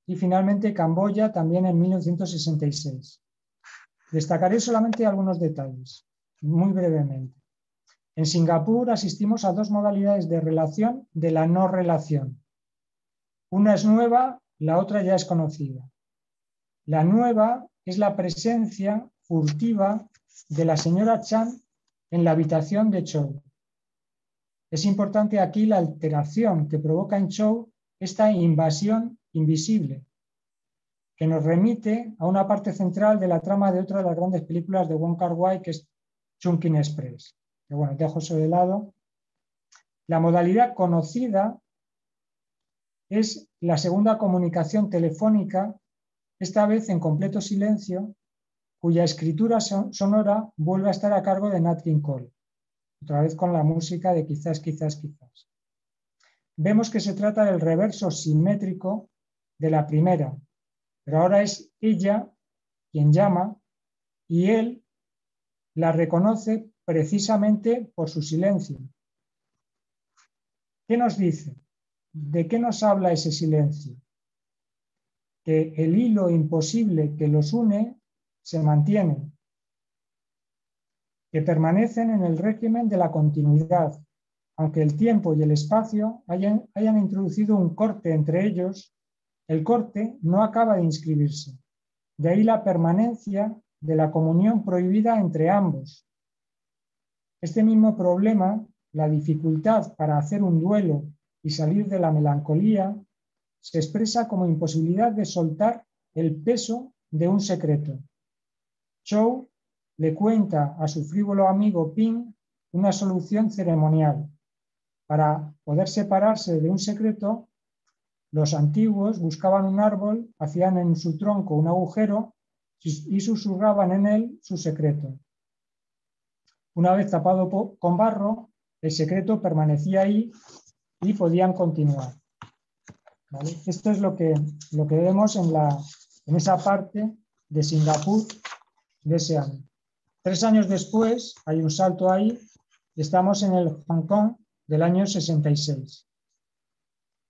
y finalmente Camboya también en 1966. Destacaré solamente algunos detalles, muy brevemente. En Singapur asistimos a dos modalidades de relación de la no relación. Una es nueva, la otra ya es conocida. La nueva es la presencia furtiva de la señora Chan en la habitación de Chow. Es importante aquí la alteración que provoca en Chow esta invasión invisible, que nos remite a una parte central de la trama de otra de las grandes películas de Wong Kar-wai, que es Chungking Express. Pero bueno, dejo eso de lado. La modalidad conocida es la segunda comunicación telefónica, esta vez en completo silencio, cuya escritura sonora vuelve a estar a cargo de Nat King Cole, otra vez con la música de Quizás, quizás, quizás. Vemos que se trata del reverso simétrico de la primera, pero ahora es ella quien llama y él la reconoce precisamente por su silencio. ¿Qué nos dice? ¿De qué nos habla ese silencio? que el hilo imposible que los une se mantiene, que permanecen en el régimen de la continuidad, aunque el tiempo y el espacio hayan introducido un corte entre ellos. El corte no acaba de inscribirse. De ahí la permanencia de la comunión prohibida entre ambos. Este mismo problema, la dificultad para hacer un duelo y salir de la melancolía, se expresa como imposibilidad de soltar el peso de un secreto. Chow le cuenta a su frívolo amigo Ping una solución ceremonial. Para poder separarse de un secreto, los antiguos buscaban un árbol, hacían en su tronco un agujero y susurraban en él su secreto. Una vez tapado con barro, el secreto permanecía ahí y podían continuar. ¿Vale? Esto es lo que vemos en esa parte de Singapur de ese año. 3 años después, hay un salto ahí, estamos en el Hong Kong del año 66.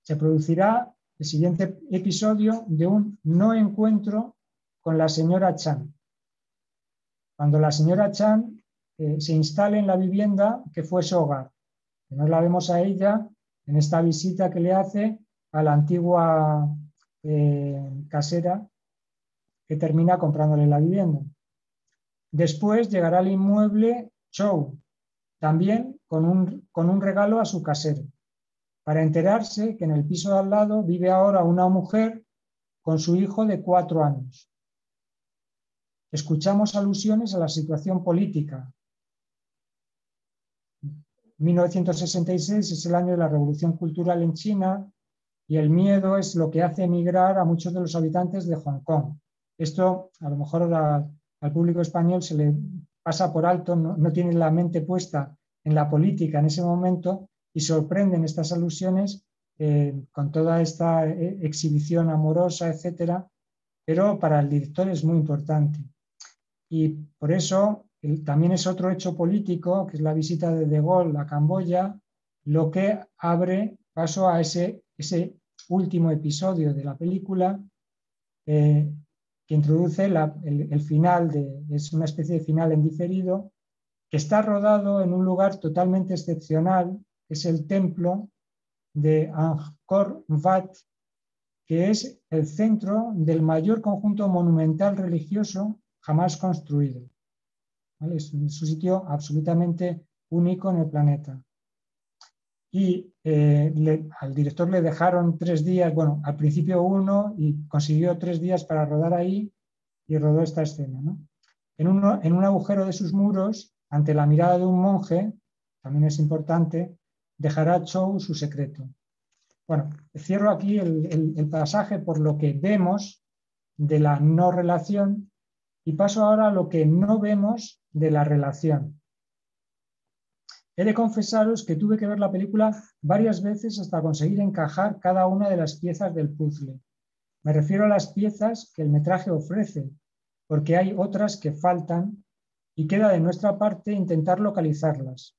Se producirá el siguiente episodio de un no encuentro con la señora Chan. Cuando la señora Chan se instale en la vivienda que fue su hogar. Nos la vemos a ella en esta visita que le hace a la antigua casera que termina comprándole la vivienda. Después llegará al inmueble Chow, también con un regalo a su casero, para enterarse que en el piso de al lado vive ahora una mujer con su hijo de 4 años. Escuchamos alusiones a la situación política. 1966 es el año de la Revolución Cultural en China y el miedo es lo que hace emigrar a muchos de los habitantes de Hong Kong. Esto a lo mejor al público español se le pasa por alto, no tiene la mente puesta en la política en ese momento y sorprenden estas alusiones con toda esta exhibición amorosa, etcétera, pero para el director es muy importante. Y por eso también es otro hecho político, que es la visita de De Gaulle a Camboya, lo que abre paso a ese último episodio de la película que introduce el final, es una especie de final en diferido, que está rodado en un lugar totalmente excepcional, que es el templo de Angkor Wat, que es el centro del mayor conjunto monumental religioso jamás construido. ¿Vale? Es un sitio absolutamente único en el planeta. Y al director le dejaron 3 días, bueno, al principio 1 y consiguió 3 días para rodar ahí y rodó esta escena, ¿no? En un agujero de sus muros, ante la mirada de un monje, también es importante, dejará Chow su secreto. Bueno, cierro aquí el pasaje por lo que vemos de la no relación y paso ahora a lo que no vemos de la relación. He de confesaros que tuve que ver la película varias veces hasta conseguir encajar cada una de las piezas del puzzle. Me refiero a las piezas que el metraje ofrece, porque hay otras que faltan y queda de nuestra parte intentar localizarlas,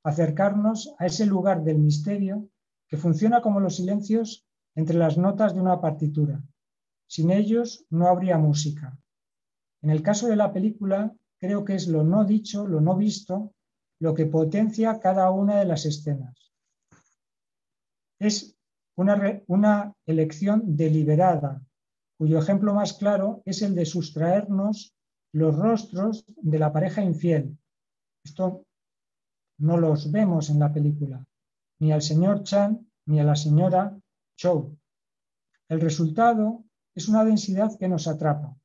acercarnos a ese lugar del misterio que funciona como los silencios entre las notas de una partitura. Sin ellos no habría música. En el caso de la película, creo que es lo no dicho, lo no visto, lo que potencia cada una de las escenas. Es una elección deliberada, cuyo ejemplo más claro es el de sustraernos los rostros de la pareja infiel. Esto no los vemos en la película, ni al señor Chan ni a la señora Chow. El resultado es una densidad que nos atrapa,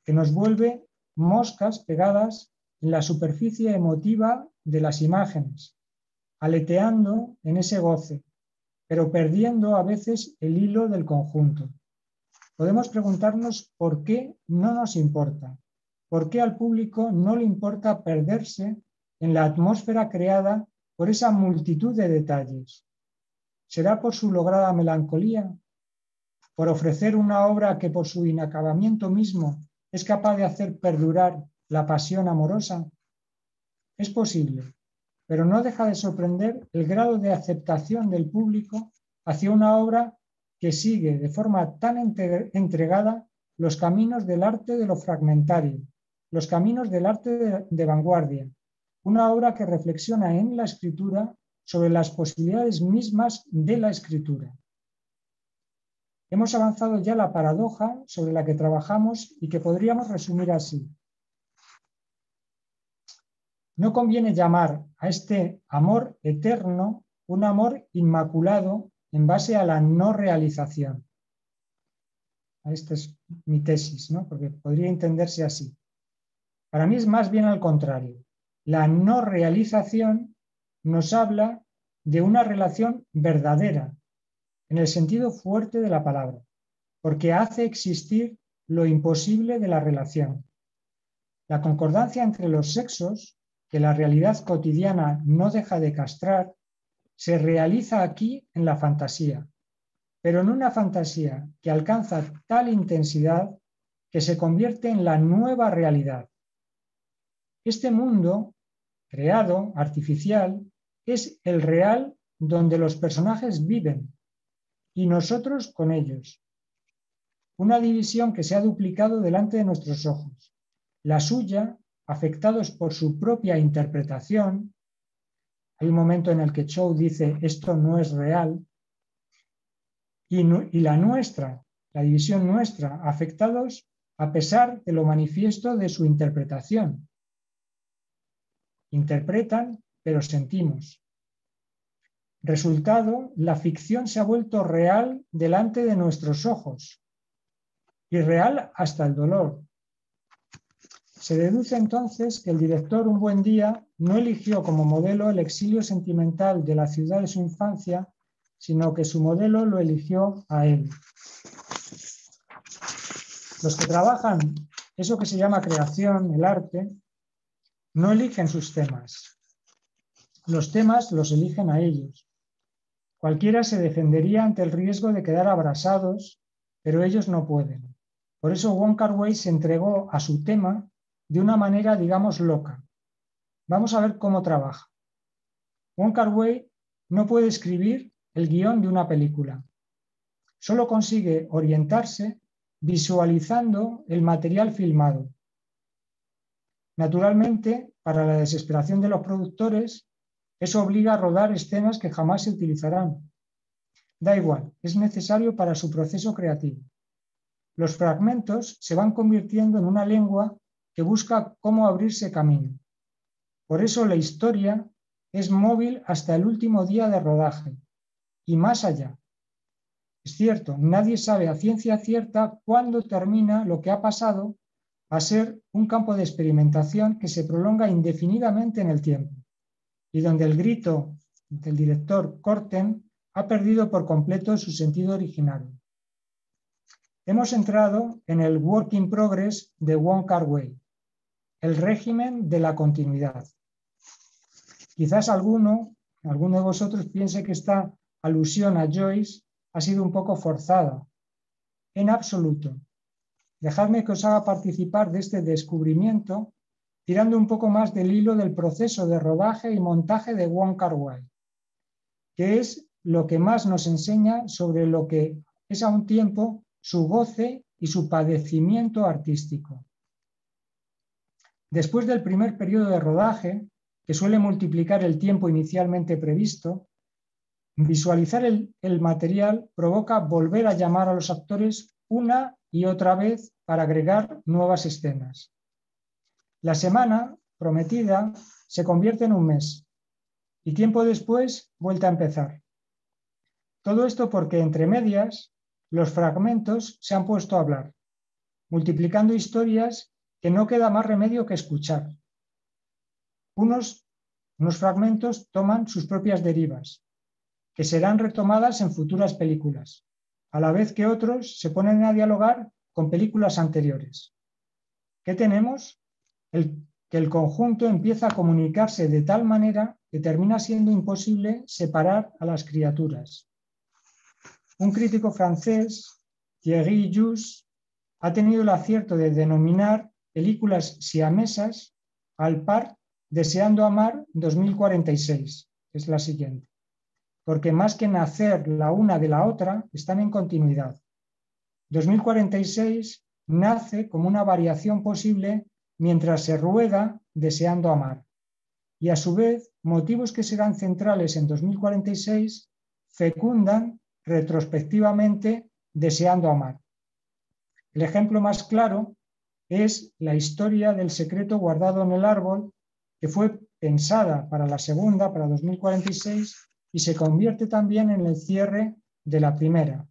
que nos vuelve moscas pegadas en la superficie emotiva de las imágenes, aleteando en ese goce, pero perdiendo a veces el hilo del conjunto. Podemos preguntarnos por qué no nos importa, por qué al público no le importa perderse en la atmósfera creada por esa multitud de detalles. ¿Será por su lograda melancolía? ¿Por ofrecer una obra que por su inacabamiento mismo es capaz de hacer perdurar la pasión amorosa? Es posible, pero no deja de sorprender el grado de aceptación del público hacia una obra que sigue de forma tan entregada los caminos del arte de lo fragmentario, los caminos del arte de vanguardia, una obra que reflexiona en la escritura sobre las posibilidades mismas de la escritura. Hemos avanzado ya la paradoja sobre la que trabajamos y que podríamos resumir así. No conviene llamar a este amor eterno un amor inmaculado en base a la no realización. Esta es mi tesis, ¿no? Porque podría entenderse así. Para mí es más bien al contrario. La no realización nos habla de una relación verdadera, en el sentido fuerte de la palabra, porque hace existir lo imposible de la relación. La concordancia entre los sexos, que la realidad cotidiana no deja de castrar, se realiza aquí en la fantasía, pero en una fantasía que alcanza tal intensidad que se convierte en la nueva realidad. Este mundo, creado, artificial, es el real donde los personajes viven y nosotros con ellos. Una división que se ha duplicado delante de nuestros ojos. La suya, afectados por su propia interpretación. Hay un momento en el que Chow dice, esto no es real. Y la nuestra, la división nuestra, afectados a pesar de lo manifiesto de su interpretación. Interpretan, pero sentimos. Resultado, la ficción se ha vuelto real delante de nuestros ojos. Y real hasta el dolor. Se deduce entonces que el director un buen día no eligió como modelo el exilio sentimental de la ciudad de su infancia, sino que su modelo lo eligió a él. Los que trabajan eso que se llama creación, el arte, no eligen sus temas. Los temas los eligen a ellos. Cualquiera se defendería ante el riesgo de quedar abrasados, pero ellos no pueden. Por eso Wong Kar-wai se entregó a su tema de una manera, digamos, loca. Vamos a ver cómo trabaja. Wong Kar-wai no puede escribir el guión de una película. Solo consigue orientarse visualizando el material filmado. Naturalmente, para la desesperación de los productores, eso obliga a rodar escenas que jamás se utilizarán. Da igual, es necesario para su proceso creativo. Los fragmentos se van convirtiendo en una lengua que busca cómo abrirse camino. Por eso la historia es móvil hasta el último día de rodaje y más allá. Es cierto, nadie sabe a ciencia cierta cuándo termina lo que ha pasado a ser un campo de experimentación que se prolonga indefinidamente en el tiempo y donde el grito del director Corten ha perdido por completo su sentido originario. Hemos entrado en el work in progress de Wong Kar-wai, el régimen de la continuidad. Quizás alguno de vosotros piense que esta alusión a Joyce ha sido un poco forzada. En absoluto. Dejadme que os haga participar de este descubrimiento tirando un poco más del hilo del proceso de rodaje y montaje de Wong Kar-wai, que es lo que más nos enseña sobre lo que es a un tiempo su goce y su padecimiento artístico. Después del primer periodo de rodaje, que suele multiplicar el tiempo inicialmente previsto, visualizar el material provoca volver a llamar a los actores una y otra vez para agregar nuevas escenas. La semana prometida se convierte en un mes y tiempo después vuelta a empezar. Todo esto porque entre medias los fragmentos se han puesto a hablar, multiplicando historias que no queda más remedio que escuchar. Unos fragmentos toman sus propias derivas, que serán retomadas en futuras películas, a la vez que otros se ponen a dialogar con películas anteriores. ¿Qué tenemos? Que el conjunto empieza a comunicarse de tal manera que termina siendo imposible separar a las criaturas. Un crítico francés, Thierry Jousse, ha tenido el acierto de denominar películas siamesas al par Deseando amar 2046, que es la siguiente. porque más que nacer la una de la otra, están en continuidad. 2046 nace como una variación posible mientras se rueda Deseando amar. Y a su vez, motivos que serán centrales en 2046 fecundan retrospectivamente Deseando amar. El ejemplo más claro es la historia del secreto guardado en el árbol, que fue pensada para la segunda, para 2046, y se convierte también en el cierre de la primera.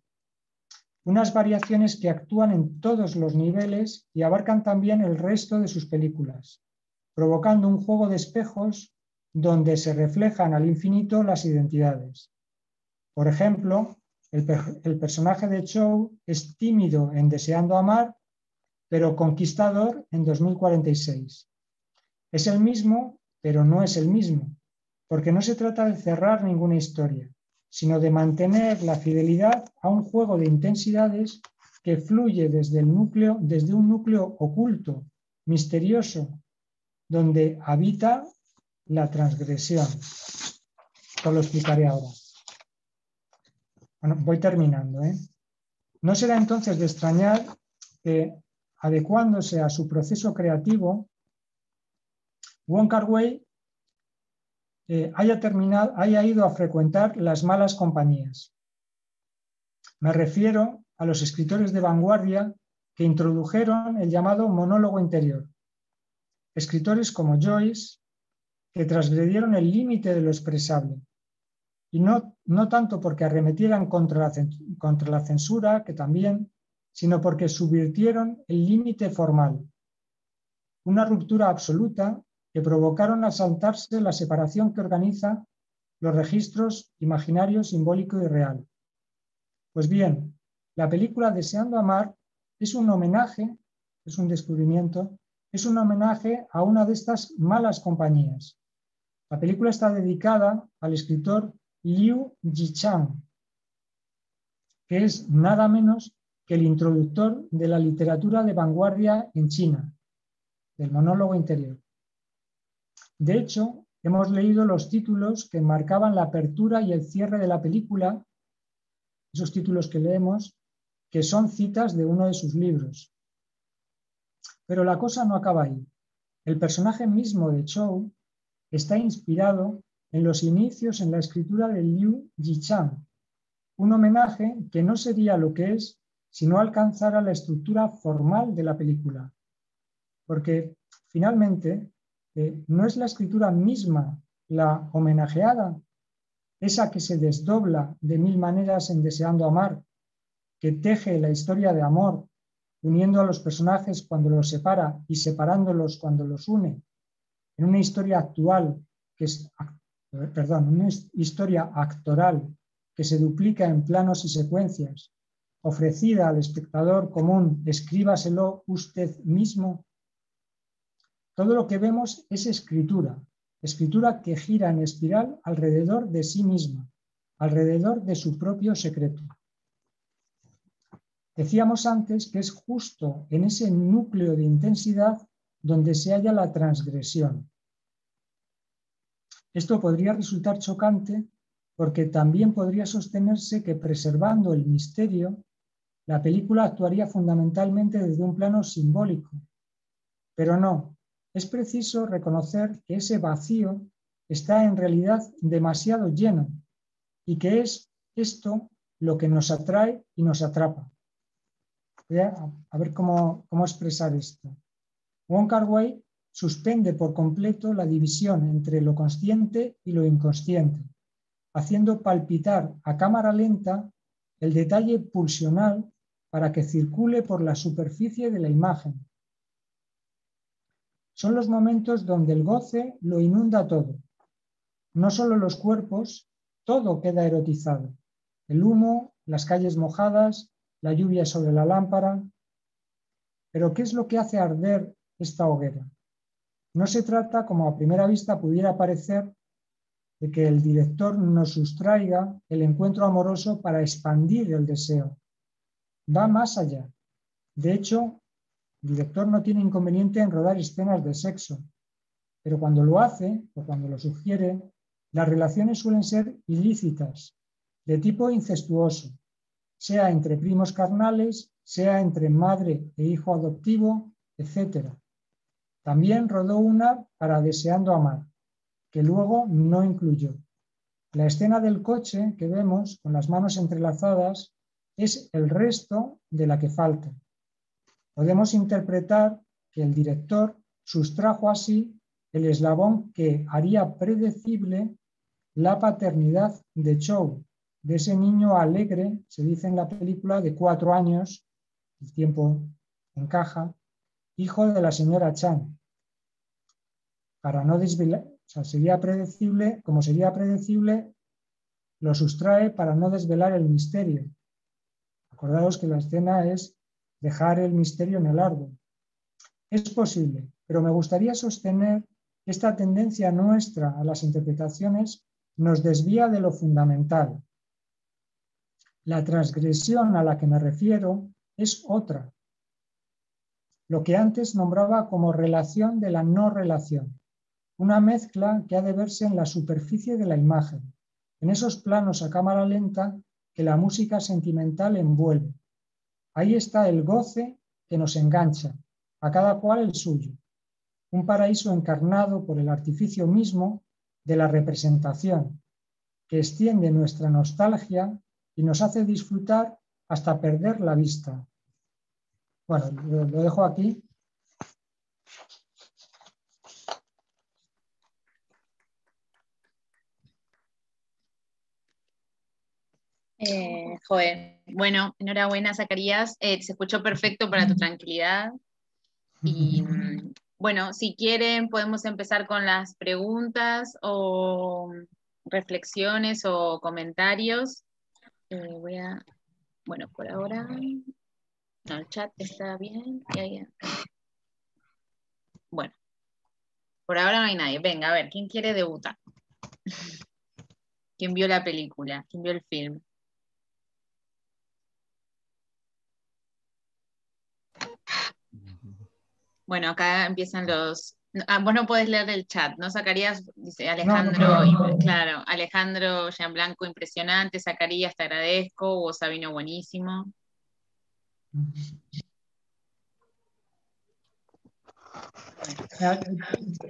Unas variaciones que actúan en todos los niveles y abarcan también el resto de sus películas, provocando un juego de espejos donde se reflejan al infinito las identidades. Por ejemplo, el personaje de Chow es tímido en Deseando amar, pero conquistador en 2046. Es el mismo, pero no es el mismo, porque no se trata de cerrar ninguna historia, sino de mantener la fidelidad a un juego de intensidades que fluye desde un núcleo oculto, misterioso, donde habita la transgresión. Esto lo explicaré ahora. Bueno, voy terminando. No será entonces de extrañar que, adecuándose a su proceso creativo, Wong Kar-wai haya ido a frecuentar las malas compañías. Me refiero a los escritores de vanguardia que introdujeron el llamado monólogo interior. Escritores como Joyce, que transgredieron el límite de lo expresable, y no tanto porque arremetieran contra la censura, que también, sino porque subvirtieron el límite formal. Una ruptura absoluta que provocaron al saltarse la separación que organiza los registros imaginario, simbólico y real. Pues bien, la película Deseando amar es un homenaje, es un descubrimiento, es un homenaje a una de estas malas compañías. La película está dedicada al escritor Liu Yichang, que es nada menos que el introductor de la literatura de vanguardia en China, del monólogo interior. De hecho, hemos leído los títulos que marcaban la apertura y el cierre de la película, esos títulos que leemos, que son citas de uno de sus libros. Pero la cosa no acaba ahí. El personaje mismo de Chow está inspirado en los inicios en la escritura de Liu Yichang, un homenaje que no sería lo que es si no alcanzara la estructura formal de la película. Porque finalmente no es la escritura misma la homenajeada, esa que se desdobla de mil maneras en Deseando amar, que teje la historia de amor, uniendo a los personajes cuando los separa y separándolos cuando los une, en una historia actual, una historia actoral que se duplica en planos y secuencias, ofrecida al espectador como un escríbaselo usted mismo. Todo lo que vemos es escritura que gira en espiral alrededor de sí misma, alrededor de su propio secreto. Decíamos antes que es justo en ese núcleo de intensidad donde se halla la transgresión. Esto podría resultar chocante porque también podría sostenerse que, preservando el misterio, la película actuaría fundamentalmente desde un plano simbólico. Pero no, es preciso reconocer que ese vacío está en realidad demasiado lleno y que es esto lo que nos atrae y nos atrapa. Voy a ver cómo expresar esto. Wong Kar-wai suspende por completo la división entre lo consciente y lo inconsciente, haciendo palpitar a cámara lenta el detalle pulsional para que circule por la superficie de la imagen. Son los momentos donde el goce lo inunda todo. No solo los cuerpos, todo queda erotizado. El humo, las calles mojadas, la lluvia sobre la lámpara. Pero ¿qué es lo que hace arder esta hoguera? No se trata, como a primera vista pudiera parecer, de que el director nos sustraiga el encuentro amoroso para expandir el deseo. Va más allá. De hecho, el director no tiene inconveniente en rodar escenas de sexo, pero cuando lo hace, o cuando lo sugiere, Las relaciones suelen ser ilícitas, de tipo incestuoso, sea entre primos carnales, sea entre madre e hijo adoptivo, etc. También rodó una para Deseando amar, que luego no incluyó. La escena del coche que vemos con las manos entrelazadas es el resto de la que falta. Podemos interpretar que el director sustrajo así el eslabón que haría predecible la paternidad de Chow, de ese niño alegre, se dice en la película, de 4 años, el tiempo encaja, hijo de la señora Chan. Para no desvelar, o sea, sería predecible, como sería predecible, lo sustrae para no desvelar el misterio. Acordaos que la escena es dejar el misterio en el árbol. Es posible, pero me gustaría sostener que esta tendencia nuestra a las interpretaciones nos desvía de lo fundamental. La transgresión a la que me refiero es otra. Lo que antes nombraba como relación de la no relación. Una mezcla que ha de verse en la superficie de la imagen, en esos planos a cámara lenta que la música sentimental envuelve. Ahí está el goce que nos engancha, a cada cual el suyo. Un paraíso encarnado por el artificio mismo de la representación, que extiende nuestra nostalgia y nos hace disfrutar hasta perder la vista. Bueno, lo dejo aquí. Bueno, enhorabuena, Zacarías. Se escuchó perfecto para tu tranquilidad. Y bueno, si quieren podemos empezar con las preguntas o reflexiones o comentarios. Bueno, por ahora, no, el chat está bien. Bueno, por ahora no hay nadie. Venga, a ver, ¿quién quiere debutar? ¿Quién vio la película? ¿Quién vio el film? Bueno, acá empiezan los... vos no podés leer el chat, ¿no? Zacarías, dice Alejandro, No. claro, Alejandro Gianblanco, impresionante, Zacarías, te agradezco, Hugo Sabino, buenísimo.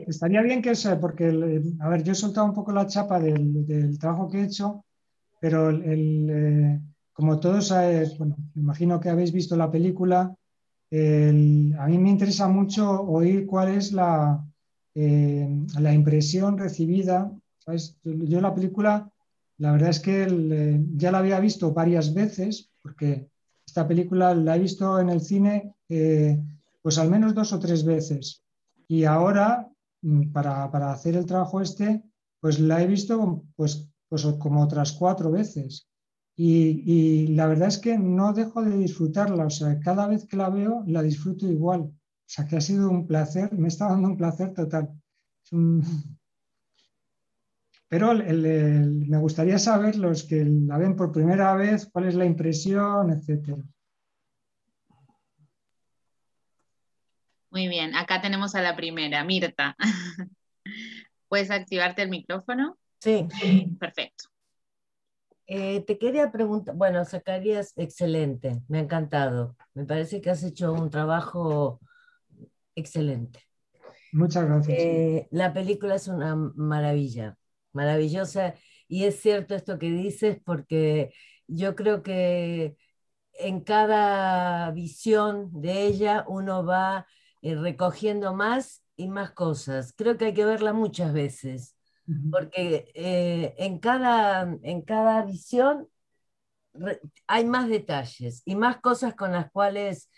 Estaría bien que sea, porque, a ver, yo he soltado un poco la chapa del trabajo que he hecho, pero como todos, bueno, me imagino que habéis visto la película, a mí me interesa mucho oír cuál es la impresión recibida. ¿Sabes? Yo la película, la verdad es que ya la había visto varias veces, porque esta película la he visto en el cine pues al menos 2 o 3 veces. Y ahora, para hacer el trabajo pues la he visto pues como otras 4 veces. Y la verdad es que no dejo de disfrutarla, o sea, cada vez que la veo la disfruto igual. O sea, que ha sido un placer, me está dando un placer total. Pero me gustaría saber los que la ven por primera vez, cuál es la impresión, etcétera. Muy bien, acá tenemos a la primera, Mirta. ¿Puedes activarte el micrófono? Sí. Perfecto. Te quería preguntar, bueno, Zacarías, excelente, me ha encantado. Me parece que has hecho un trabajo excelente. Muchas gracias. La película es una maravilla, maravillosa, y es cierto esto que dices, porque yo creo que en cada visión de ella uno va recogiendo más y más cosas. Creo que hay que verla muchas veces, porque en cada visión hay más detalles y más cosas con las cuales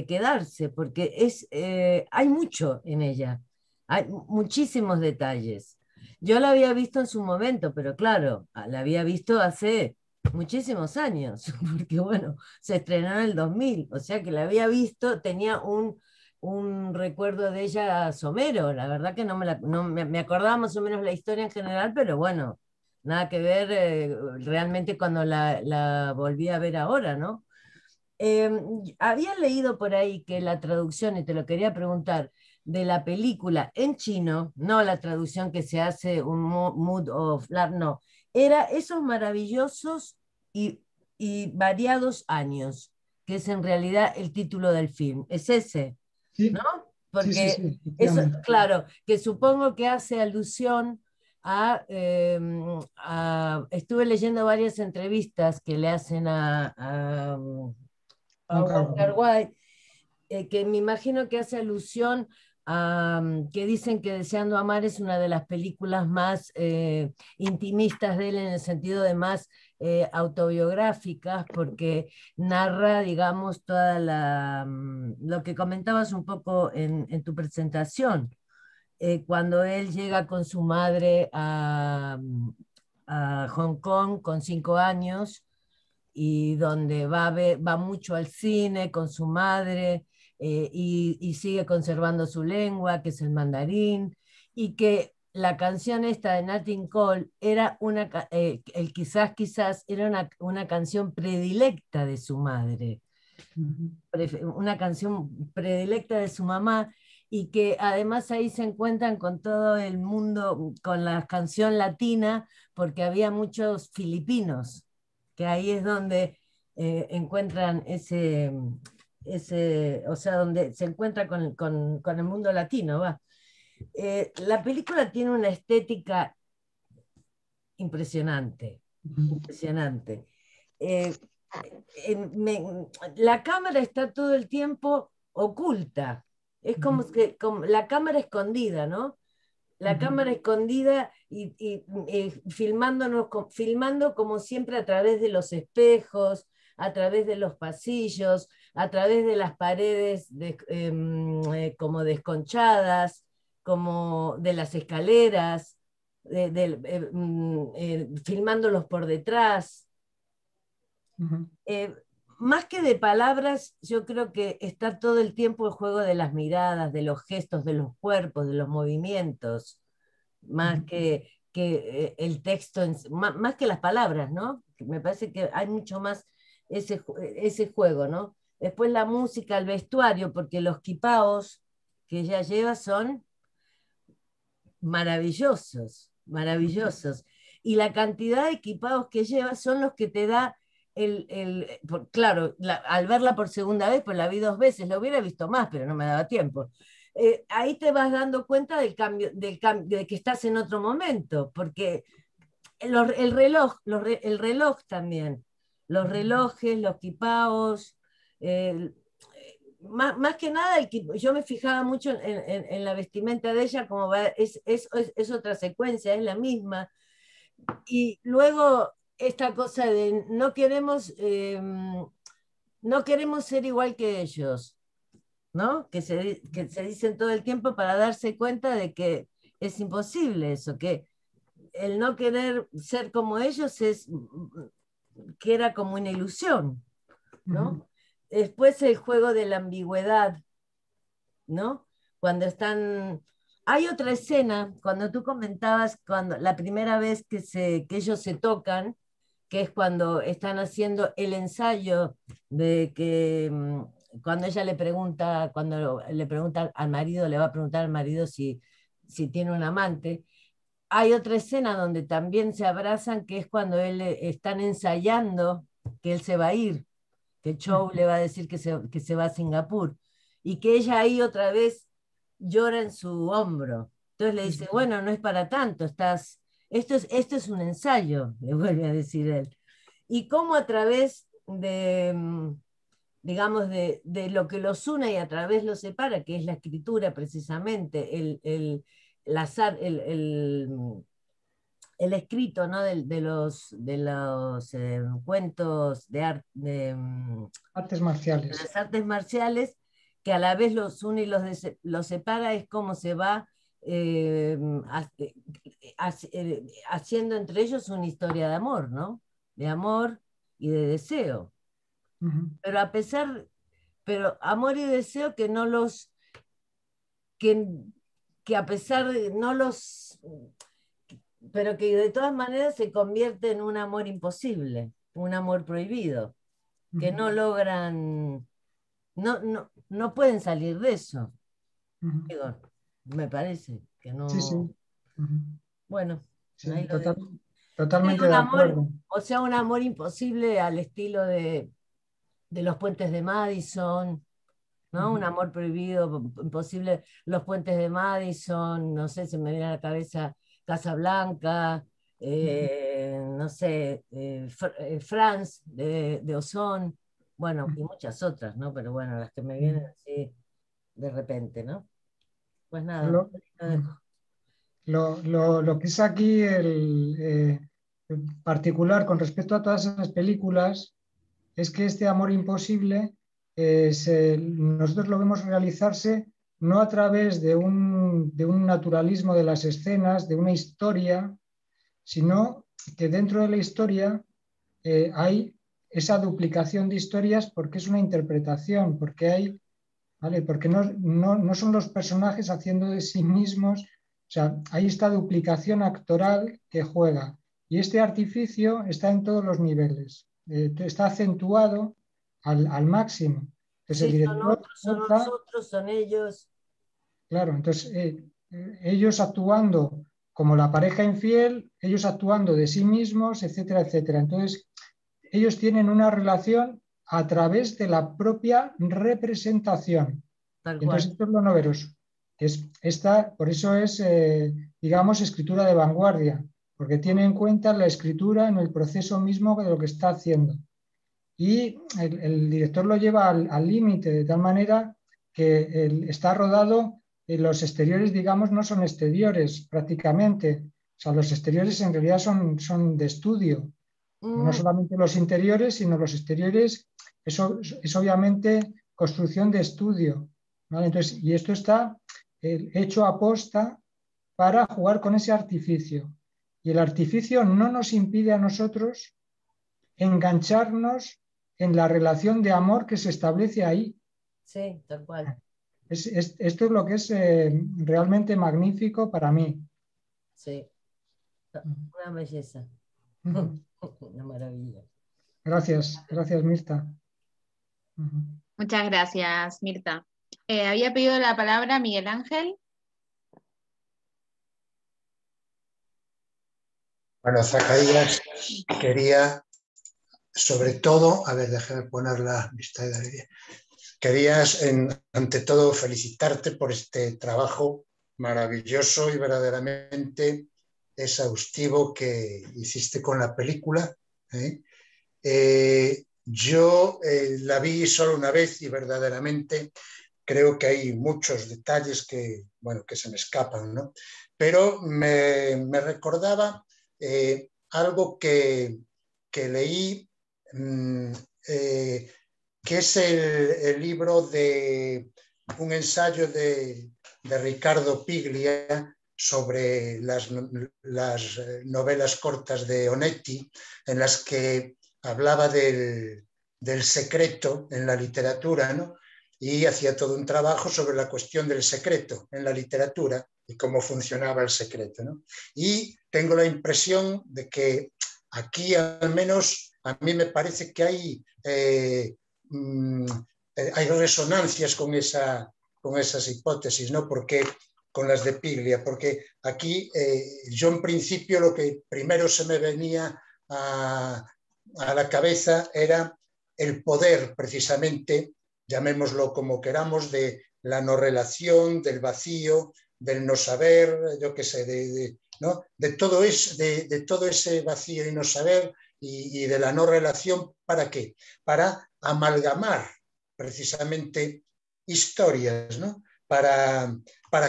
quedarse, porque hay mucho en ella, hay muchísimos detalles. Yo la había visto en su momento, pero claro, la había visto hace muchísimos años, porque bueno, se estrenó en el 2000, o sea que la había visto, tenía un recuerdo de ella somero, la verdad que me acordaba más o menos la historia en general, pero bueno, nada que ver realmente cuando la volví a ver ahora, ¿no? Había leído por ahí que la traducción, y te lo quería preguntar, de la película en chino, no la traducción que se hace, un mood of love, no, era esos maravillosos y variados años, que es en realidad el título del film, es ese, Sí, ¿no? sí, Porque sí, eso, efectivamente. claro, que supongo que hace alusión estuve leyendo varias entrevistas que le hacen a Juan Wong Kar-wai. Kar-wai, que me imagino que hace alusión a que dicen que Deseando Amar es una de las películas más intimistas de él, en el sentido de más autobiográficas, porque narra, digamos, lo que comentabas un poco en tu presentación, cuando él llega con su madre a Hong Kong con 5 años, y donde va mucho al cine con su madre, y sigue conservando su lengua, que es el mandarín, y que la canción esta de Nat King Cole era quizás era una canción predilecta de su madre, una canción predilecta de su mamá, y que además ahí se encuentran con todo el mundo, con la canción latina, porque había muchos filipinos, que ahí es donde encuentran o sea, donde se encuentra con el mundo latino, va. La película tiene una estética impresionante, impresionante. Eh, la cámara está todo el tiempo oculta. Es como la cámara escondida, ¿no? La cámara escondida y filmando como siempre a través de los espejos, a través de los pasillos, a través de las paredes como desconchadas, como de las escaleras, filmándolos por detrás. Eh, Más que de palabras, yo creo que está todo el tiempo el juego de las miradas, de los gestos, de los cuerpos, de los movimientos, más que el texto, más que las palabras, ¿no? Me parece que hay mucho más ese juego, ¿no? Después la música, el vestuario, porque los quipaos que ella lleva son maravillosos, maravillosos. Y la cantidad de equipados que lleva son los que te da claro, al verla por segunda vez, pues la vi 2 veces, la hubiera visto más, pero no me daba tiempo. Ahí te vas dando cuenta del cambio, de que estás en otro momento, porque el reloj también, los relojes, los quipaos, más que nada, yo me fijaba mucho en la vestimenta de ella, como es otra secuencia, es la misma. Y luego esta cosa de no queremos ser igual que ellos, ¿no? Que se dicen todo el tiempo para darse cuenta de que es imposible eso, que el no querer ser como ellos que era como una ilusión, ¿no? Después el juego de la ambigüedad, ¿no? Cuando están... Hay otra escena, cuando tú comentabas, cuando la primera vez que ellos se tocan, que es cuando están haciendo el ensayo de que cuando ella cuando le pregunta al marido, le va a preguntar al marido si tiene un amante. Hay otra escena donde también se abrazan, que es cuando están ensayando que él se va a ir, que Chow le va a decir que se va a Singapur, y que ella ahí otra vez llora en su hombro. Entonces le dice, bueno, no es para tanto, esto es un ensayo, le vuelve a decir él. Y cómo a través digamos, de lo que los une y a través los separa, que es la escritura precisamente, el escrito, ¿no? de los cuentos Artes de marciales. las artes marciales, que a la vez los une y los separa, es como se va haciendo entre ellos una historia de amor, ¿no? De amor y de deseo. Pero amor y deseo que no los, que a pesar de no los, pero que de todas maneras se convierte en un amor imposible, un amor prohibido, que no logran, no pueden salir de eso. Digo, me parece que no. Sí, sí. Bueno, sí, ahí lo dejo. totalmente Sí, de acuerdo. O sea, un amor imposible al estilo de los puentes de Madison, ¿no? Un amor prohibido, imposible, los puentes de Madison, no sé, se me viene a la cabeza Casablanca, no sé, Franz de Ozón, bueno, y muchas otras, ¿no? Pero bueno, las que me vienen así de repente, ¿no? Pues nada, Lo, lo dejo. lo que es aquí particular con respecto a todas esas películas es que este amor imposible nosotros lo vemos realizarse no a través de un naturalismo de las escenas, de una historia, sino que dentro de la historia hay esa duplicación de historias porque es una interpretación, porque hay, ¿vale? Porque no son los personajes haciendo de sí mismos, o sea, hay esta duplicación actoral que juega. Y este artificio está en todos los niveles, está acentuado al máximo. Entonces el Sí, son director otros, son fuerza, nosotros, son ellos. claro, entonces ellos actuando como la pareja infiel, ellos actuando de sí mismos, etcétera, etcétera. Entonces ellos tienen una relación a través de la propia representación. Tal Y entonces cual. esto es lo novedoso. Por eso es, digamos, escritura de vanguardia, porque tiene en cuenta la escritura en el proceso mismo de lo que está haciendo. Y el director lo lleva al límite, de tal manera que está rodado, los exteriores, digamos, no son exteriores prácticamente. O sea, los exteriores en realidad son de estudio. No solamente los interiores, sino los exteriores, eso es obviamente construcción de estudio, ¿vale? Entonces, y esto está hecho a posta para jugar con ese artificio. Y el artificio no nos impide a nosotros engancharnos en la relación de amor que se establece ahí. Sí, tal cual. Esto es lo que es realmente magnífico para mí. Sí, una belleza. Una maravilla. Gracias, gracias Mirta. Muchas gracias, Mirta. Había pedido la palabra Miguel Ángel. Bueno, Zacarías, quería sobre todo, a ver, déjame poner la vista de David. Querías, ante todo, felicitarte por este trabajo maravilloso y verdaderamente exhaustivo que hiciste con la película. Yo la vi solo una vez y verdaderamente creo que hay muchos detalles que, bueno, que se me escapan, ¿no? Pero me recordaba algo que leí, que es el libro de un ensayo de Ricardo Piglia sobre las novelas cortas de Onetti, en las que hablaba del secreto en la literatura, ¿no? Y hacía todo un trabajo sobre la cuestión del secreto en la literatura y cómo funcionaba el secreto, ¿no? Y tengo la impresión de que aquí al menos a mí me parece que hay resonancias con esas hipótesis, ¿no? Porque con las de Piglia, porque aquí yo en principio lo que primero se me venía a la cabeza era el poder precisamente, llamémoslo como queramos, de la no relación, del vacío, del no saber, yo qué sé, ¿no? de todo ese vacío y no saber y de la no relación, ¿para qué? Para amalgamar precisamente historias, ¿no? Para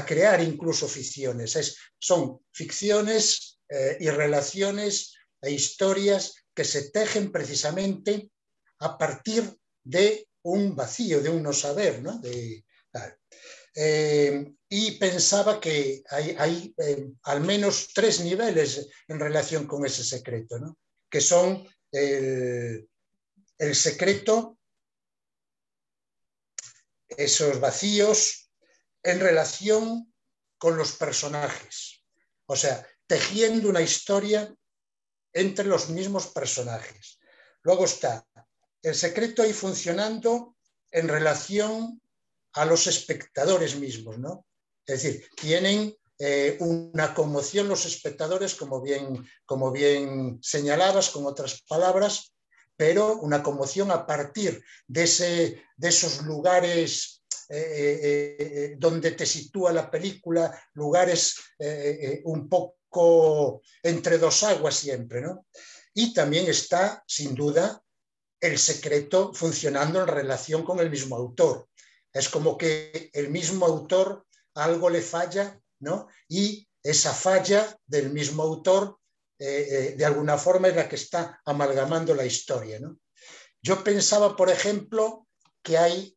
crear incluso ficciones. Son ficciones y relaciones e historias que se tejen precisamente a partir de un vacío, de un no saber, ¿no? Y pensaba que hay al menos 3 niveles en relación con ese secreto, ¿no? Que son el secreto, esos vacíos, en relación con los personajes. O sea, tejiendo una historia entre los mismos personajes. Luego está el secreto ahí funcionando en relación a los espectadores mismos, ¿no? Es decir, tienen una conmoción los espectadores, como bien señalabas, con otras palabras, pero una conmoción a partir de esos lugares donde te sitúa la película, lugares un poco entre dos aguas siempre, ¿no? Y también está, sin duda, el secreto funcionando en relación con el mismo autor. Es como que el mismo autor algo le falla, ¿no? Y esa falla del mismo autor de alguna forma es la que está amalgamando la historia, ¿no? Yo pensaba, por ejemplo, que hay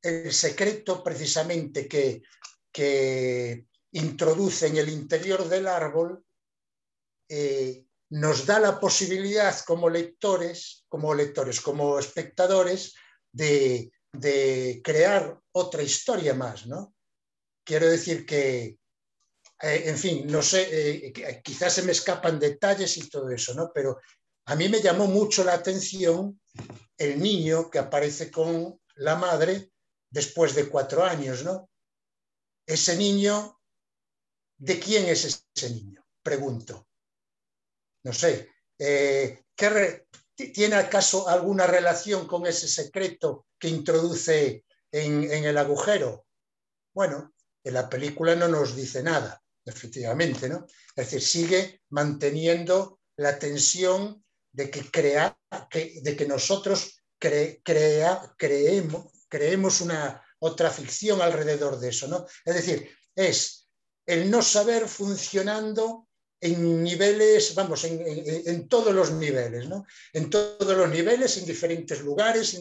el secreto precisamente que introduce en el interior del árbol, nos da la posibilidad como espectadores, de crear otra historia más, ¿no? Quiero decir que, en fin, no sé, quizás se me escapan detalles y todo eso, ¿no? Pero a mí me llamó mucho la atención el niño que aparece con la madre después de 4 años, ¿no? Ese niño, ¿de quién es ese niño? Pregunto. No sé, ¿tiene acaso alguna relación con ese secreto que introduce en el agujero? Bueno, en la película no nos dice nada, efectivamente, ¿no? Es decir, sigue manteniendo la tensión de que nosotros creemos otra ficción alrededor de eso, ¿no? Es decir, es el no saber funcionando en niveles, vamos, en todos los niveles, ¿no? En todos los niveles, en diferentes lugares,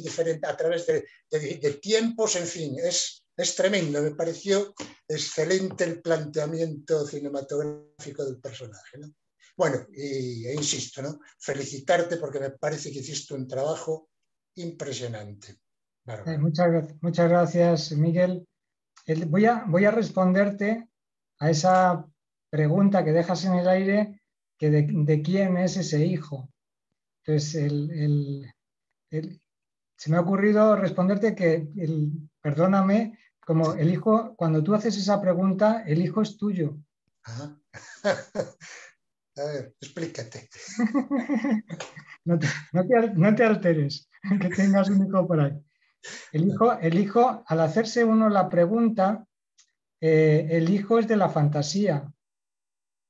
a través de tiempos, en fin, es tremendo. Me pareció excelente el planteamiento cinematográfico del personaje, ¿no? Bueno, insisto, ¿no? Felicitarte porque me parece que hiciste un trabajo impresionante. Muchas gracias, Miguel. Voy a responderte a esa pregunta que dejas en el aire, que de quién es ese hijo. Entonces, se me ha ocurrido responderte que, perdóname, como el hijo, cuando tú haces esa pregunta, el hijo es tuyo. Ajá. A ver, explícate. No te alteres, que tengas un hijo por ahí. El hijo, al hacerse uno la pregunta, el hijo es de la fantasía,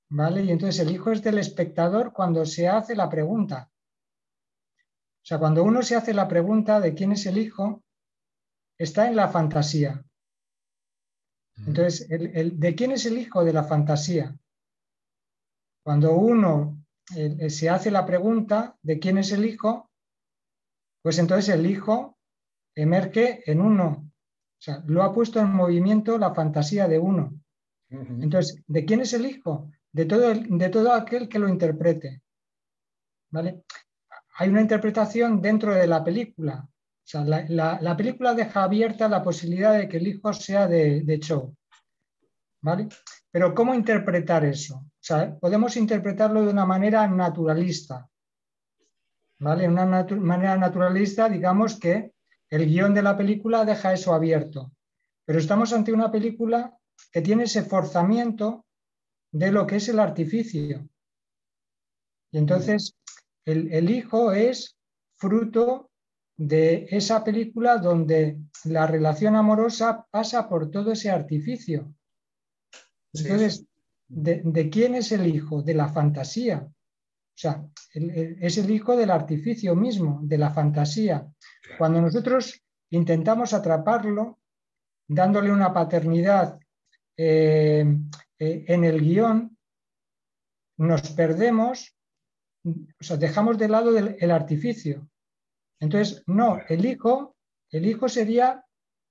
¿vale? Y entonces el hijo es del espectador cuando se hace la pregunta. O sea, cuando uno se hace la pregunta de quién es el hijo, está en la fantasía. Entonces, ¿de quién es el hijo de la fantasía? Cuando uno se hace la pregunta de quién es el hijo, pues entonces el hijo emerge en uno. O sea, lo ha puesto en movimiento la fantasía de uno. Entonces, ¿de quién es el hijo? De todo aquel que lo interprete. ¿Vale? Hay una interpretación dentro de la película. O sea, la película deja abierta la posibilidad de que el hijo sea de Cho. ¿Vale? Pero ¿cómo interpretar eso? O sea, podemos interpretarlo de una manera naturalista. ¿Vale? Una manera naturalista, digamos que el guión de la película deja eso abierto. Pero estamos ante una película que tiene ese forzamiento de lo que es el artificio. Y entonces el hijo es fruto de esa película donde la relación amorosa pasa por todo ese artificio. Entonces, ¿de quién es el hijo? De la fantasía. O sea, es el hijo del artificio mismo, de la fantasía. Cuando nosotros intentamos atraparlo, dándole una paternidad en el guión, nos perdemos, o sea, dejamos de lado el artificio. Entonces, no, el hijo sería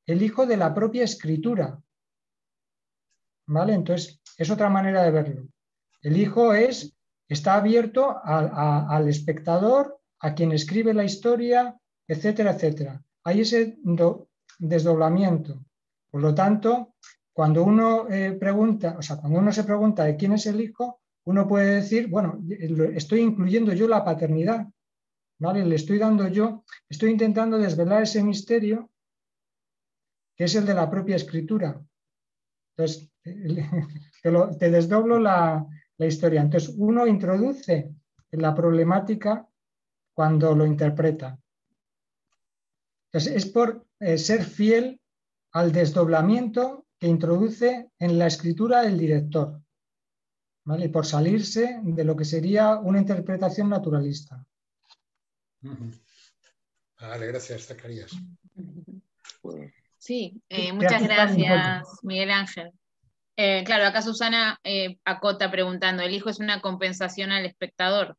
el hijo de la propia escritura. ¿Vale? Entonces, es otra manera de verlo. El hijo está abierto al espectador, a quien escribe la historia, etcétera, etcétera. Hay ese desdoblamiento. Por lo tanto, cuando uno cuando uno se pregunta de quién es el hijo, uno puede decir, bueno, estoy incluyendo yo la paternidad, ¿vale? Le estoy dando yo, estoy intentando desvelar ese misterio que es el de la propia escritura. Entonces, te desdoblo la historia. Entonces, uno introduce la problemática cuando lo interpreta. Entonces, es por ser fiel al desdoblamiento que introduce en la escritura el director, ¿vale? Por salirse de lo que sería una interpretación naturalista. Vale, gracias, Zacarías. Sí, muchas gracias, Miguel Ángel. Claro, acá Susana acota preguntando, ¿el hijo es una compensación al espectador?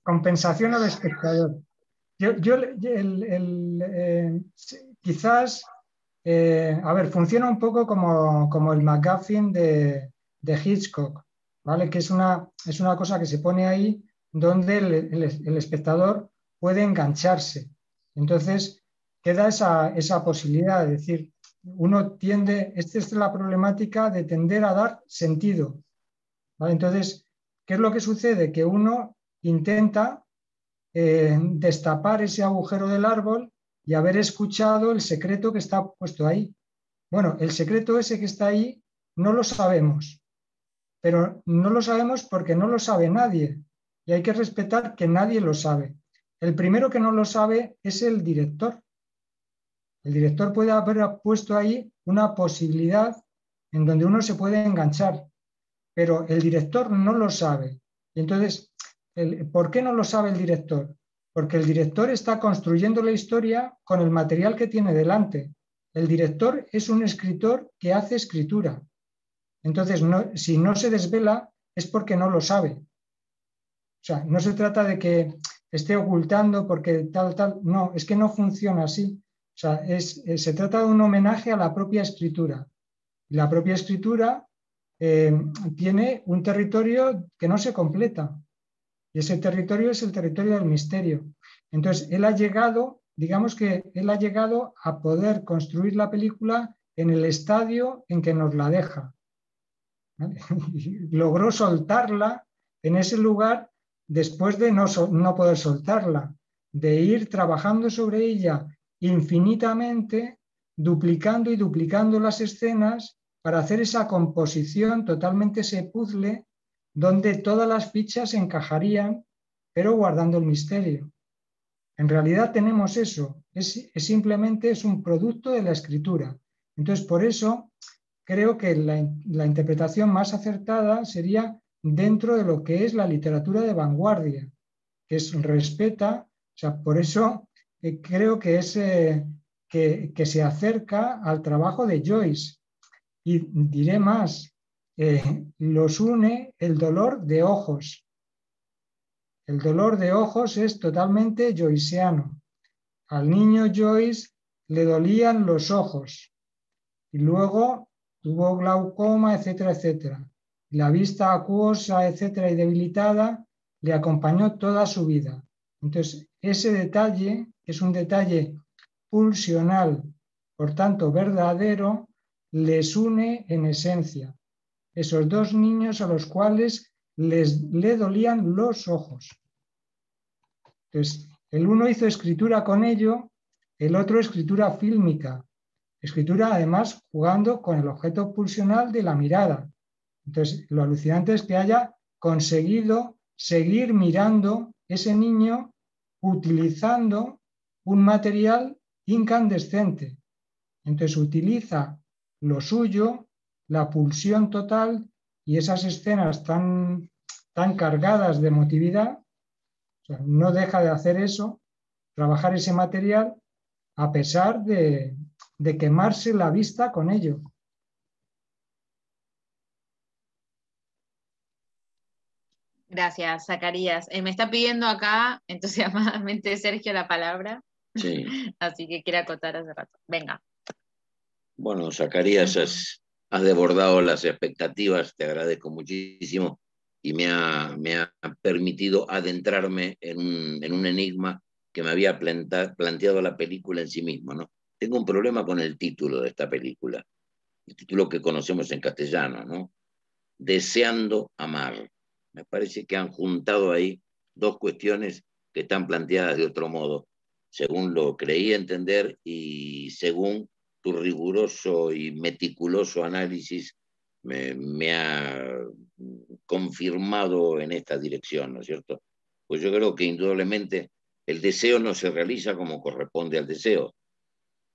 Compensación al espectador. Quizás, a ver, funciona un poco como el MacGuffin de Hitchcock, ¿vale? Que es una cosa que se pone ahí donde el espectador puede engancharse. Entonces, queda esa posibilidad, es decir, uno tiende, esta es la problemática de tender a dar sentido, ¿vale? Entonces, ¿qué es lo que sucede? Que uno intenta destapar ese agujero del árbol y haber escuchado el secreto que está puesto ahí. Bueno, el secreto ese que está ahí no lo sabemos, pero no lo sabemos porque no lo sabe nadie y hay que respetar que nadie lo sabe. El primero que no lo sabe es el director. El director puede haber puesto ahí una posibilidad en donde uno se puede enganchar, pero el director no lo sabe. Y entonces, ¿por qué no lo sabe el director? Porque el director está construyendo la historia con el material que tiene delante. El director es un escritor que hace escritura. Entonces, si no se desvela es porque no lo sabe. O sea, no se trata de que esté ocultando porque tal, no, es que no funciona así. O sea, se trata de un homenaje a la propia escritura. Y la propia escritura tiene un territorio que no se completa. Y ese territorio es el territorio del misterio. Entonces, él ha llegado, digamos que él ha llegado a poder construir la película en el estadio en que nos la deja. ¿Vale? Logró soltarla en ese lugar después de no poder soltarla, de ir trabajando sobre ella infinitamente, duplicando y duplicando las escenas para hacer esa composición, totalmente ese puzzle, donde todas las fichas encajarían, pero guardando el misterio. En realidad tenemos eso, simplemente es un producto de la escritura. Entonces, por eso creo que la interpretación más acertada sería dentro de lo que es la literatura de vanguardia, que respeta, o sea, por eso creo que que se acerca al trabajo de Joyce. Y diré más, los une el dolor de ojos. El dolor de ojos es totalmente joyceano. Al niño Joyce le dolían los ojos y luego tuvo glaucoma, etcétera, etcétera. La vista acuosa, etcétera, y debilitada le acompañó toda su vida. Entonces, ese detalle es un detalle pulsional, por tanto verdadero, les une en esencia. Esos dos niños a los cuales le dolían los ojos. Entonces, el uno hizo escritura con ello, el otro escritura fílmica. Escritura, además, jugando con el objeto pulsional de la mirada. Entonces, lo alucinante es que haya conseguido seguir mirando ese niño utilizando un material incandescente. Entonces, utiliza lo suyo, la pulsión total y esas escenas tan cargadas de emotividad. O sea, no deja de hacer eso, trabajar ese material a pesar de quemarse la vista con ello. Gracias, Zacarías. Me está pidiendo acá entusiasmadamente Sergio la palabra, sí. Así que quiere acotar hace rato. Venga. Bueno, Zacarías, has desbordado las expectativas, te agradezco muchísimo y me ha permitido adentrarme en un enigma que me había planteado la película en sí misma, ¿no? Tengo un problema con el título de esta película, el título que conocemos en castellano, ¿no? Deseando amar. Me parece que han juntado ahí dos cuestiones que están planteadas de otro modo. según lo creí entender y según tu riguroso y meticuloso análisis me ha confirmado en esta dirección, ¿no es cierto? Pues yo creo que indudablemente el deseo no se realiza como corresponde al deseo.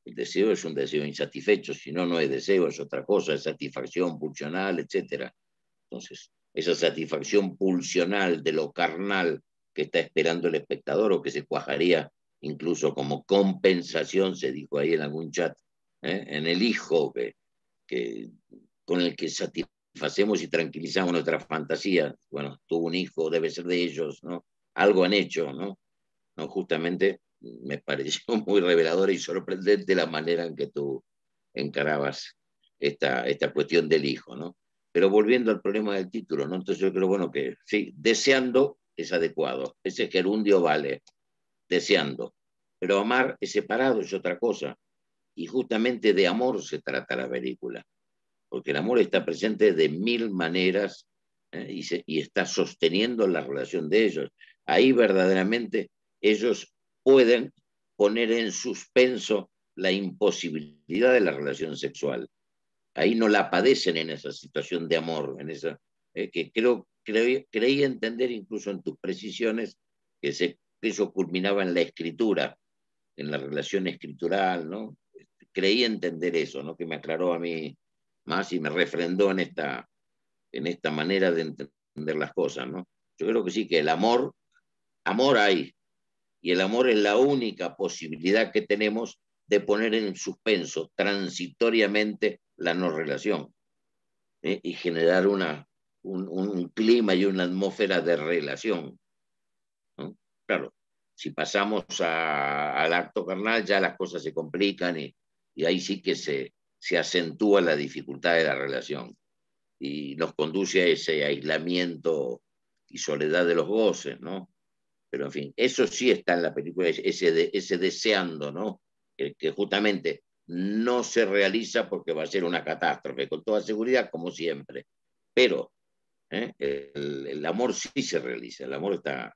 El deseo es un deseo insatisfecho, si no, no es deseo, es otra cosa, es satisfacción pulsional, etc. Entonces, esa satisfacción pulsional de lo carnal que está esperando el espectador o que se cuajaría incluso como compensación, se dijo ahí en algún chat, en el hijo con el que satisfacemos y tranquilizamos nuestra fantasía. Bueno, tuvo un hijo, debe ser de ellos, ¿no? Algo han hecho, ¿no? ¿No? Justamente me pareció muy reveladora y sorprendente la manera en que tú encarabas esta cuestión del hijo, ¿no? Pero volviendo al problema del título, ¿no? Entonces yo creo, bueno, que sí, deseando es adecuado. Ese gerundio vale, deseando. Pero amar es separado, es otra cosa. Y justamente de amor se trata la película. Porque el amor está presente de mil maneras y está sosteniendo la relación de ellos. Ahí verdaderamente ellos pueden poner en suspenso la imposibilidad de la relación sexual. Ahí no la padecen en esa situación de amor, que creí entender incluso en tus precisiones que eso culminaba en la escritura, en la relación escritural, ¿no? Creí entender eso, ¿no? Que me aclaró a mí más y me refrendó en esta manera de entender las cosas, ¿no? Yo creo que sí, que el amor hay, y el amor es la única posibilidad que tenemos de poner en suspenso transitoriamente la no relación y generar un clima y una atmósfera de relación, ¿no? Claro, si pasamos al acto carnal ya las cosas se complican y ahí sí que se acentúa la dificultad de la relación y nos conduce a ese aislamiento y soledad de los goces, ¿no? Pero en fin, eso sí está en la película, ese deseando, ¿no? Que justamente no se realiza porque va a ser una catástrofe, con toda seguridad, como siempre. Pero el amor sí se realiza, el amor está...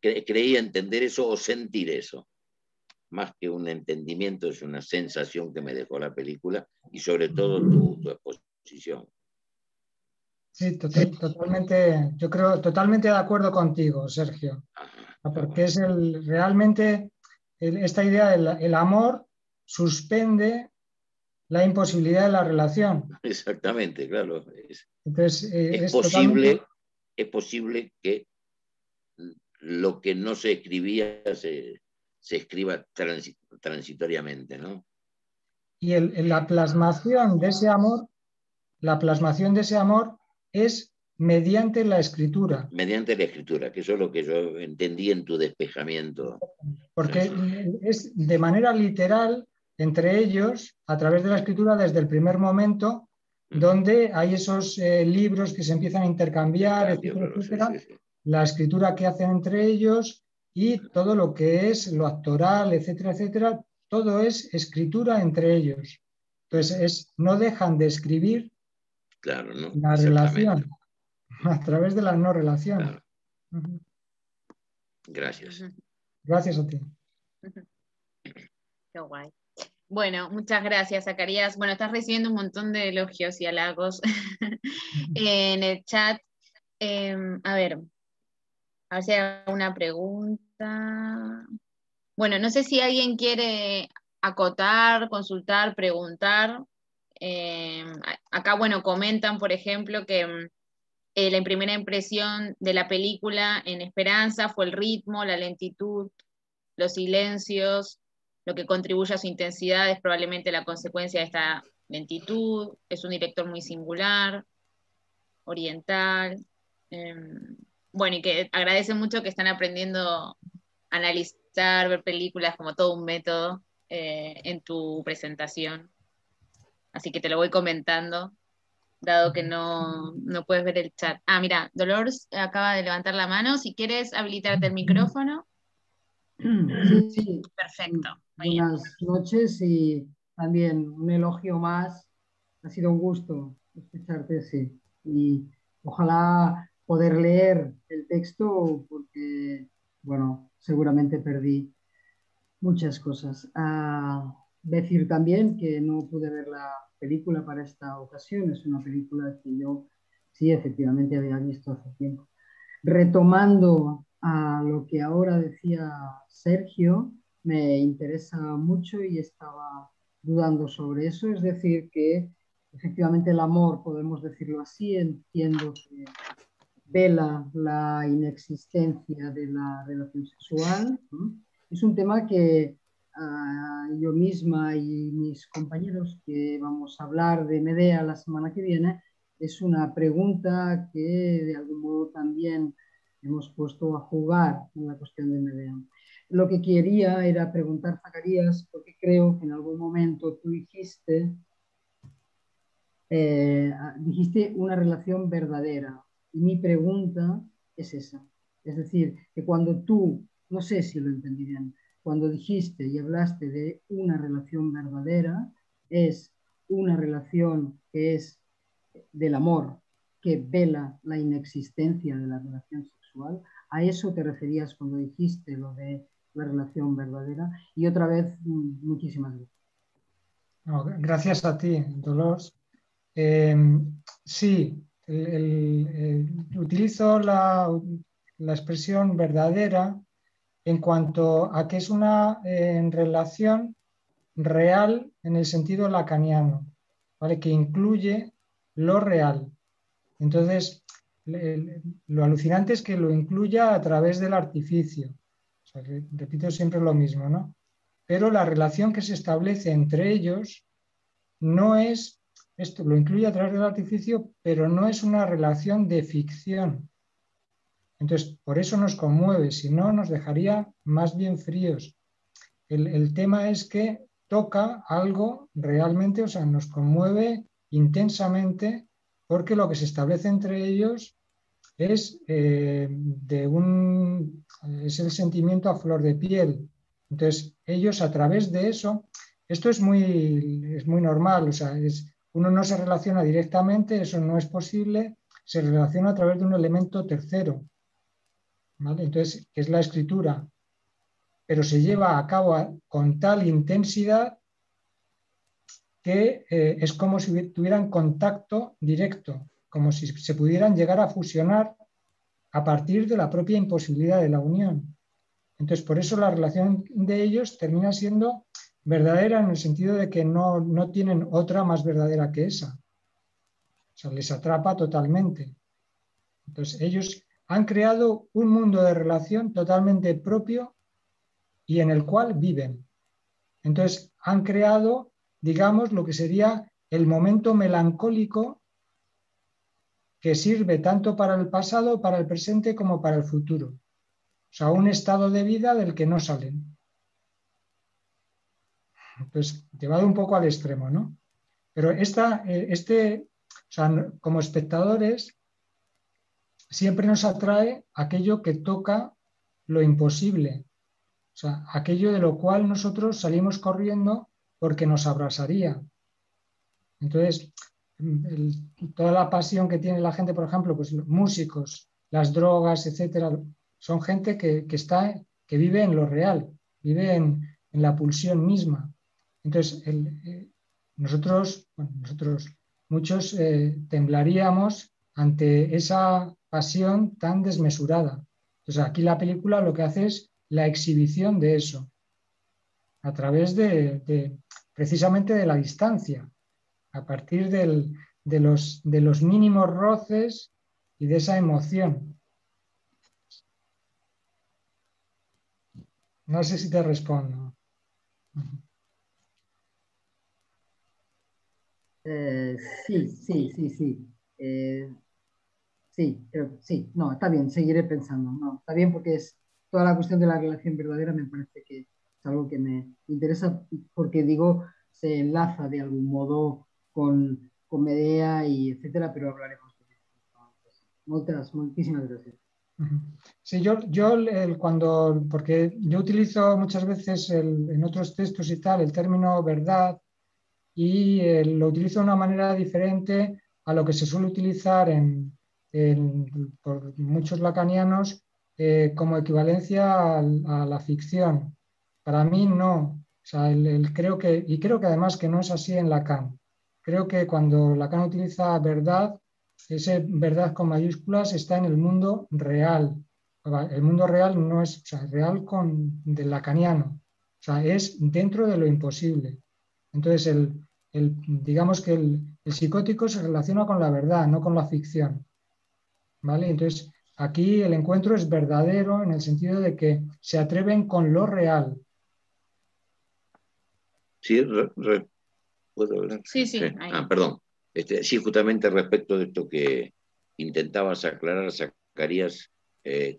creí entender eso o sentir eso. Más que un entendimiento, es una sensación que me dejó la película y sobre todo tu exposición. Sí, totalmente, yo creo totalmente de acuerdo contigo, Sergio, porque es realmente esta idea del amor suspende la imposibilidad de la relación. Exactamente, claro. Entonces, es posible que lo que no se escribía se escriba transitoriamente, ¿no? Y la plasmación de ese amor, es mediante la escritura. Mediante la escritura, que eso es lo que yo entendí en tu despejamiento. Porque es de manera literal entre ellos, a través de la escritura, desde el primer momento, donde hay esos libros que se empiezan a intercambiar, etcétera, etcétera, sí. La escritura que hacen entre ellos y todo lo que es lo actoral, etcétera, etcétera, todo es escritura entre ellos. Entonces, no dejan de escribir, claro, ¿no? La relación a través de la no relación. Claro. Gracias. Gracias a ti. Qué guay. Bueno, muchas gracias, Zacarías. Bueno, estás recibiendo un montón de elogios y halagos en el chat. A ver si hay alguna pregunta. Bueno, no sé si alguien quiere acotar, consultar, preguntar. Acá, bueno, comentan, por ejemplo, que la primera impresión de la película en Esperanza fue el ritmo, la lentitud, los silencios. Lo que contribuye a su intensidad es probablemente la consecuencia de esta lentitud. Es un director muy singular, oriental. Bueno, y que agradece mucho que están aprendiendo a analizar, ver películas como todo un método en tu presentación. Así que te lo voy comentando, dado que no puedes ver el chat. Ah, mira, Dolores acaba de levantar la mano. Si quieres habilitarte el micrófono. Sí. Perfecto. Buenas noches y también un elogio más. Ha sido un gusto escucharte, sí. Y ojalá poder leer el texto porque, bueno, seguramente perdí Muchas cosas. Decir también que no pude ver la película para esta ocasión. Es una película que yo sí efectivamente había visto hace tiempo. Retomando a lo que ahora decía Sergio, me interesa mucho y estaba dudando sobre eso. Es decir, que efectivamente el amor, podemos decirlo así, entiendo que vela la inexistencia de la relación sexual, ¿no? Es un tema que yo misma y mis compañeros que vamos a hablar de Medea la semana que viene, es una pregunta que de algún modo también hemos puesto a jugar en la cuestión de Medea. Lo que quería era preguntar, Zacarías, porque creo que en algún momento tú dijiste una relación verdadera. Y mi pregunta es esa. Es decir, que cuando tú, no sé si lo entendí bien, cuando dijiste y hablaste de una relación verdadera, es una relación que es del amor, que vela la inexistencia de la relación sexual. ¿A eso te referías cuando dijiste lo de la relación verdadera? Y otra vez, muchísimas gracias. No, gracias a ti, Dolores. Sí, utilizo la expresión verdadera en cuanto a que es una relación real en el sentido lacaniano, ¿vale? Que incluye lo real. Entonces, lo alucinante es que lo incluya a través del artificio. O sea, repito siempre lo mismo, ¿no? Pero la relación que se establece entre ellos no es, esto lo incluye a través del artificio, pero no es una relación de ficción. Entonces, por eso nos conmueve, si no nos dejaría más bien fríos. El tema es que toca algo realmente, o sea, nos conmueve intensamente porque lo que se establece entre ellos es, es el sentimiento a flor de piel. Entonces, ellos a través de eso, esto es muy normal, o sea, uno no se relaciona directamente, eso no es posible, se relaciona a través de un elemento tercero, ¿vale? Entonces, que es la escritura, pero se lleva a cabo con tal intensidad que es como si tuvieran contacto directo, como si se pudieran llegar a fusionar a partir de la propia imposibilidad de la unión. Entonces, por eso la relación de ellos termina siendo verdadera en el sentido de que no tienen otra más verdadera que esa. O sea, les atrapa totalmente. Entonces, ellos han creado un mundo de relación totalmente propio y en el cual viven. Entonces, han creado, digamos, lo que sería el momento melancólico que sirve tanto para el pasado, para el presente, como para el futuro. O sea, un estado de vida del que no salen. Entonces, llevado un poco al extremo, ¿no? Pero o sea, como espectadores, siempre nos atrae aquello que toca lo imposible. O sea, aquello de lo cual nosotros salimos corriendo porque nos abrasaría. Entonces, toda la pasión que tiene la gente, por ejemplo, pues los músicos, las drogas, etcétera, son gente que vive en lo real, vive en la pulsión misma. Entonces, nosotros, muchos temblaríamos ante esa pasión tan desmesurada. Entonces, aquí la película lo que hace es la exhibición de eso, a través precisamente de la distancia, a partir de los mínimos roces y de esa emoción. No sé si te respondo. Sí, sí, sí, sí. Sí, sí, no, está bien, seguiré pensando. No, está bien porque es toda la cuestión de la relación verdadera me parece que es algo que me interesa porque digo, se enlaza de algún modo con Medea y etcétera, pero hablaremos de eso. Muchísimas gracias. Sí, porque yo utilizo muchas veces en otros textos y tal el término verdad y lo utilizo de una manera diferente a lo que se suele utilizar por muchos lacanianos como equivalencia a la ficción. Para mí no. O sea, creo que además que no es así en Lacan. Creo que cuando Lacan utiliza verdad, ese verdad con mayúsculas está en el mundo real. El mundo real no es, o sea, real del lacaniano. O sea, es dentro de lo imposible. Entonces, digamos que el psicótico se relaciona con la verdad, no con la ficción. ¿Vale? Entonces, aquí el encuentro es verdadero en el sentido de que se atreven con lo real. Sí, ¿puedo hablar? Sí, sí. Perdón. Sí, justamente respecto de esto que intentabas aclarar, Zacarías,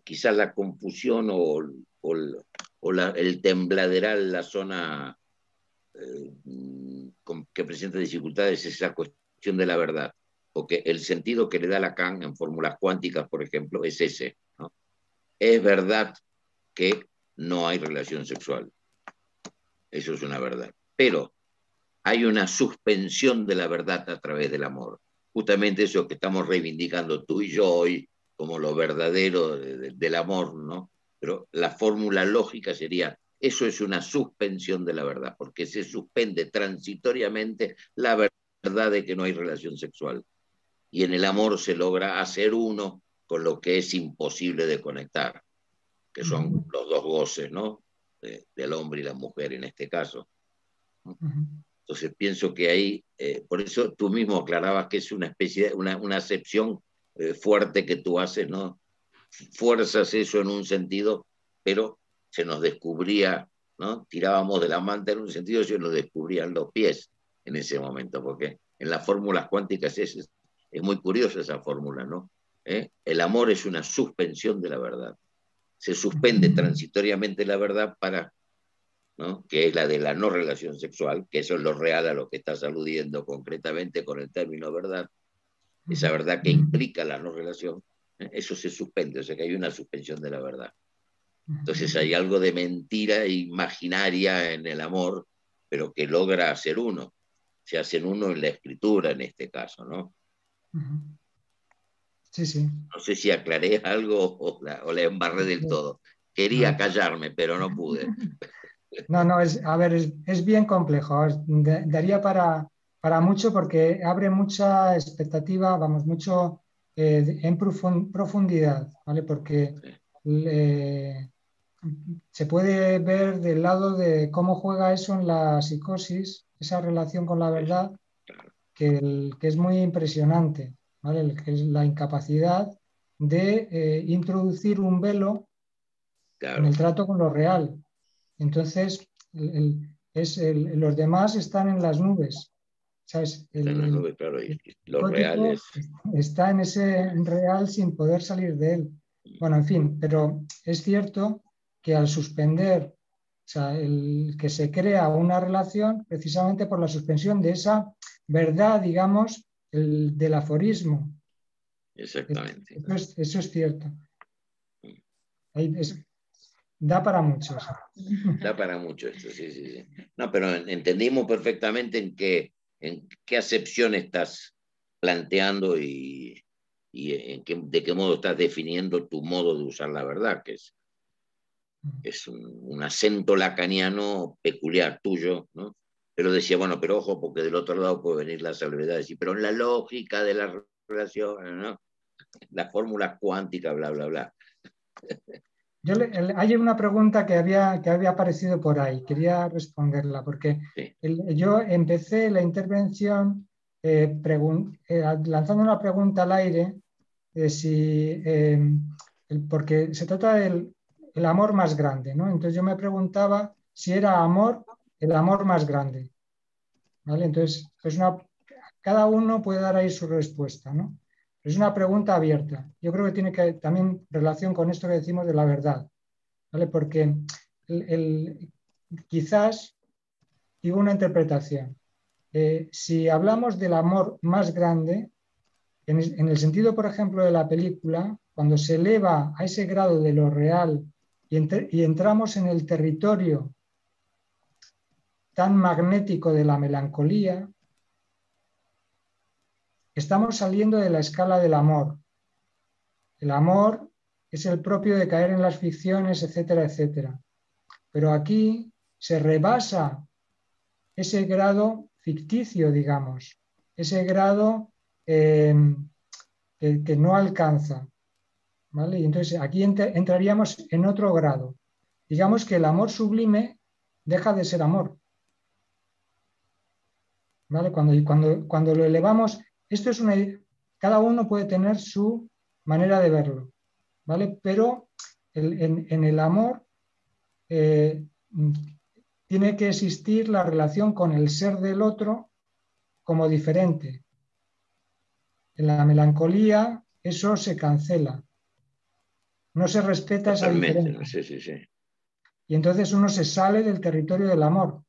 quizás la confusión el tembladeral, la zona que presenta dificultades es esa cuestión de la verdad, porque el sentido que le da Lacan en fórmulas cuánticas, por ejemplo, es ese, ¿no? Es verdad que no hay relación sexual, eso es una verdad, pero hay una suspensión de la verdad a través del amor, justamente eso que estamos reivindicando tú y yo hoy como lo verdadero del amor, ¿no? Pero la fórmula lógica sería: eso es una suspensión de la verdad, porque se suspende transitoriamente la verdad de que no hay relación sexual. Y en el amor se logra hacer uno con lo que es imposible de conectar, que son los dos goces, ¿no? Del hombre y la mujer en este caso. Entonces pienso que ahí, por eso tú mismo aclarabas que es una especie de una acepción fuerte que tú haces, ¿no? Fuerzas eso en un sentido, pero se nos descubría, ¿no? Tirábamos de la manta en un sentido y se nos descubrían los pies en ese momento, porque en las fórmulas cuánticas es muy curiosa esa fórmula, ¿no? El amor es una suspensión de la verdad. Se suspende transitoriamente la verdad para, ¿no? Que es la de la no relación sexual, que eso es lo real a lo que estás aludiendo concretamente con el término verdad, esa verdad que implica la no relación, eso se suspende, o sea que hay una suspensión de la verdad. Entonces hay algo de mentira imaginaria en el amor, pero que logra hacer uno. Se hacen uno en la escritura en este caso, ¿no? Sí, sí. No sé si aclaré algo o la embarré del todo. Quería callarme, pero no pude. No, a ver, es bien complejo. Daría para mucho porque abre mucha expectativa, vamos, mucho en profundidad, ¿vale? Porque se puede ver del lado de cómo juega eso en la psicosis, esa relación con la verdad, que es muy impresionante, ¿vale? Que es la incapacidad de introducir un velo en el trato con lo real. Entonces, los demás están en las nubes. ¿Sabes? Están en las nubes, claro, y lo real es... está en ese real sin poder salir de él. Bueno, en fin, pero es cierto que al suspender, o sea, que se crea una relación precisamente por la suspensión de esa verdad, digamos, del aforismo. Exactamente. Eso es cierto. Da para mucho. Da para mucho esto, sí, sí, sí. No, pero entendimos perfectamente en qué acepción estás planteando y de qué modo estás definiendo tu modo de usar la verdad, que es un acento lacaniano peculiar tuyo, ¿no? Pero decía, bueno, pero ojo, porque del otro lado puede venir la salvedad, decir, pero en la lógica de la relación, ¿no? La fórmula cuántica, bla, bla, bla. Hay una pregunta que había aparecido por ahí, quería responderla, porque sí. Yo empecé la intervención lanzando una pregunta al aire, porque se trata del amor más grande, ¿no? Entonces yo me preguntaba si era amor el amor más grande, ¿vale? Entonces, cada uno puede dar ahí su respuesta, ¿no? Es una pregunta abierta. Yo creo que tiene también relación con esto que decimos de la verdad, ¿vale? Porque quizás digo una interpretación. Si hablamos del amor más grande, en el sentido, por ejemplo, de la película, cuando se eleva a ese grado de lo real y entramos en el territorio tan magnético de la melancolía, estamos saliendo de la escala del amor. El amor es el propio de caer en las ficciones, etcétera, etcétera. Pero aquí se rebasa ese grado ficticio, digamos, ese grado que no alcanza, ¿vale? Y entonces aquí entraríamos en otro grado. Digamos que el amor sublime deja de ser amor, ¿vale? Cuando lo elevamos, esto es cada uno puede tener su manera de verlo, ¿vale? Pero en el amor tiene que existir la relación con el ser del otro como diferente. En la melancolía eso se cancela, no se respeta esa diferencia. Sí. Y entonces uno se sale del territorio del amor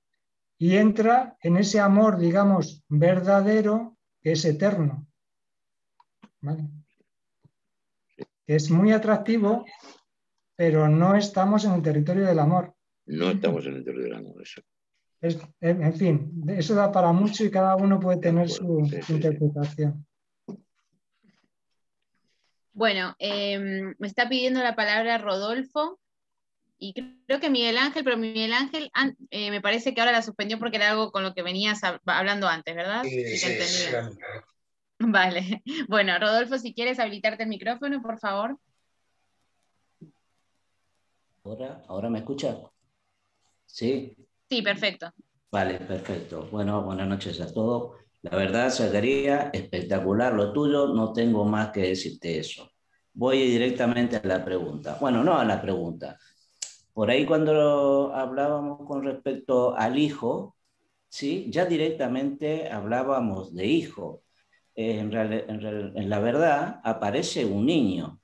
y entra en ese amor, digamos, verdadero, que es eterno, ¿vale? Que es muy atractivo, pero no estamos en el territorio del amor. No estamos en el territorio del amor, eso. En fin, eso da para mucho y cada uno puede tener su interpretación. Bueno, me está pidiendo la palabra Rodolfo y creo que Miguel Ángel, pero Miguel Ángel me parece que ahora la suspendió porque era algo con lo que venías hablando antes, ¿verdad? Sí. Vale. Bueno, Rodolfo, si quieres habilitarte el micrófono, por favor. ¿Ahora me escucha? ¿Sí? Sí, perfecto. Vale, perfecto. Bueno, buenas noches a todos. La verdad, Zacarías, espectacular lo tuyo, no tengo más que decirte eso. Voy directamente a la pregunta. Bueno, no a la pregunta. Por ahí cuando hablábamos con respecto al hijo, ¿sí? Ya directamente hablábamos de hijo. En la verdad aparece un niño.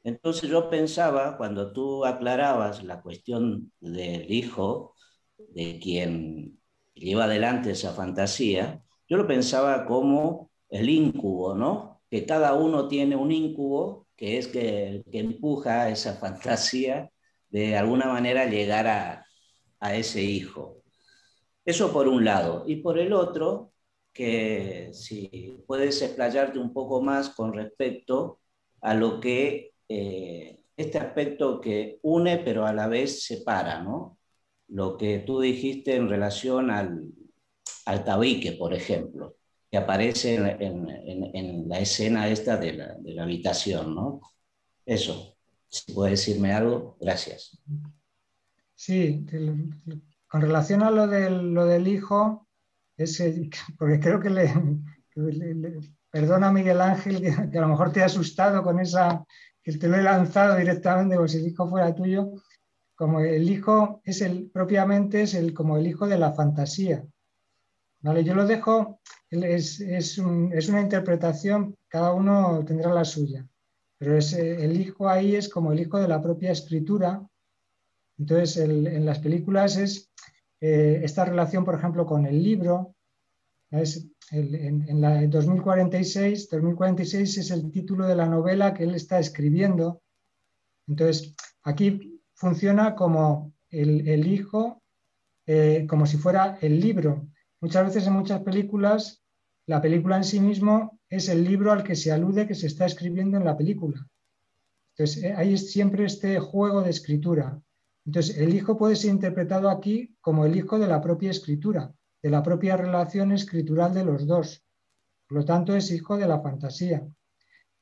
Entonces yo pensaba, cuando tú aclarabas la cuestión del hijo, de quien lleva adelante esa fantasía, yo lo pensaba como el íncubo, ¿no? Que cada uno tiene un íncubo que es que empuja esa fantasía de alguna manera llegar a ese hijo. Eso por un lado. Y por el otro, que si puedes explayarte un poco más con respecto a lo que este aspecto que une pero a la vez separa, ¿no? Lo que tú dijiste en relación al tabique, por ejemplo, que aparece en la escena esta de la habitación, ¿no? Eso, si puedes decirme algo, gracias. Sí, con relación a lo del hijo, porque creo que perdona Miguel Ángel, que a lo mejor te ha asustado con esa, que te lo he lanzado directamente como si el hijo fuera tuyo, como el hijo propiamente es como el hijo de la fantasía. ¿Vale? Yo lo dejo, es una interpretación, cada uno tendrá la suya, pero el hijo ahí es como el hijo de la propia escritura. Entonces, en las películas es esta relación, por ejemplo, con el libro. En la 2046 es el título de la novela que él está escribiendo. Entonces, aquí funciona como el hijo, como si fuera el libro. Muchas veces en muchas películas, la película en sí mismo es el libro al que se alude que se está escribiendo en la película. Entonces, hay siempre este juego de escritura. Entonces, el hijo puede ser interpretado aquí como el hijo de la propia escritura, de la propia relación escritural de los dos. Por lo tanto, es hijo de la fantasía.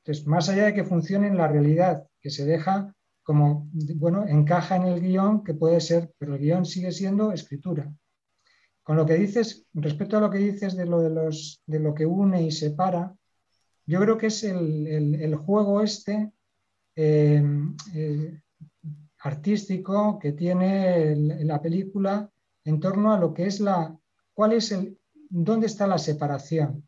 Entonces, más allá de que funcione en la realidad, que se deja como, bueno, encaja en el guión, que puede ser, pero el guión sigue siendo escritura. Con lo que dices, respecto a lo que dices de lo que une y separa, yo creo que es el juego artístico que tiene la película en torno a lo que es dónde está la separación.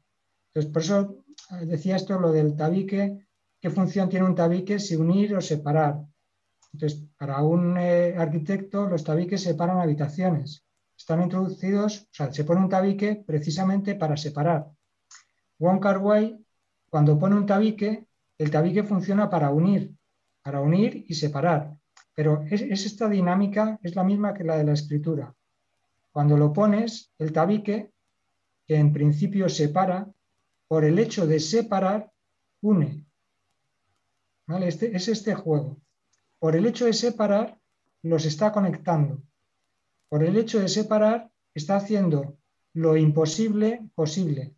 Entonces, por eso decía esto, lo del tabique, qué función tiene un tabique, si unir o separar. Entonces, para un arquitecto, los tabiques separan habitaciones. Están introducidos, o sea, se pone un tabique precisamente para separar. Wong Kar-wai, cuando pone un tabique, el tabique funciona para unir y separar. Pero esta dinámica es la misma que la de la escritura. Cuando lo pones, el tabique, que en principio separa, por el hecho de separar, une. ¿Vale? Es este juego. Por el hecho de separar, los está conectando. por el hecho de separar, está haciendo lo imposible posible.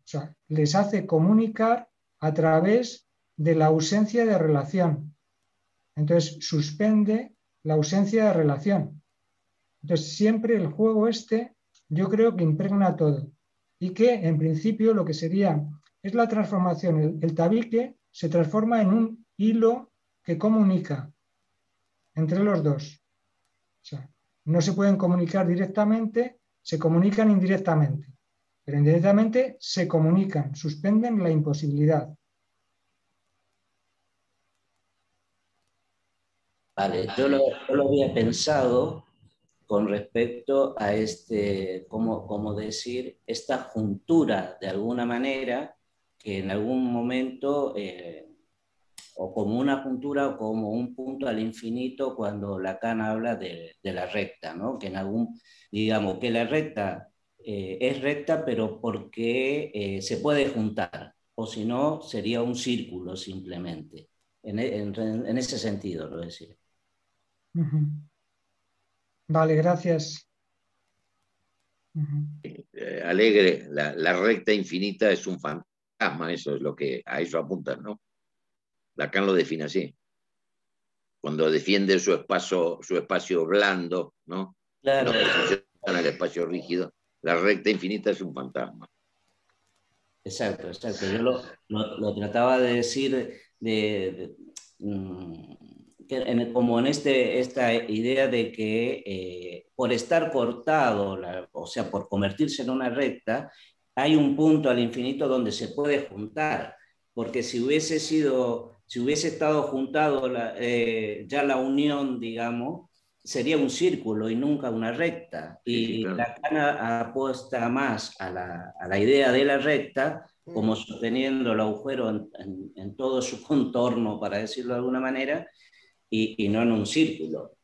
O sea, les hace comunicar a través de la ausencia de relación. Entonces, suspende la ausencia de relación. Entonces, siempre el juego yo creo que impregna todo. Y que, en principio, lo que sería es la transformación. El tabique se transforma en un hilo que comunica entre los dos. O sea, no se pueden comunicar directamente, se comunican indirectamente. Pero indirectamente se comunican, suspenden la imposibilidad. Vale, yo lo había pensado con respecto a cómo decir, esta juntura de alguna manera, que en algún momento, o como una juntura o como un punto al infinito, cuando Lacan habla de la recta, ¿no? Que digamos, que la recta es recta, pero porque se puede juntar, o si no, sería un círculo simplemente. En ese sentido, lo decía. Vale, gracias. Alegre, la recta infinita es un fantasma, eso es lo que a eso apunta, ¿no? Lacan lo define así. Cuando defiende su espacio blando, ¿no? Claro. En oposición al espacio rígido, la recta infinita es un fantasma. Exacto. Yo lo trataba de decir como en esta idea de que por estar cortado, o sea, por convertirse en una recta, hay un punto al infinito donde se puede juntar, porque si hubiese estado juntado ya la unión, digamos, sería un círculo y nunca una recta. Y claro. Lacan apuesta más a la idea de la recta, como sosteniendo el agujero en todo su contorno, para decirlo de alguna manera, y no en un círculo.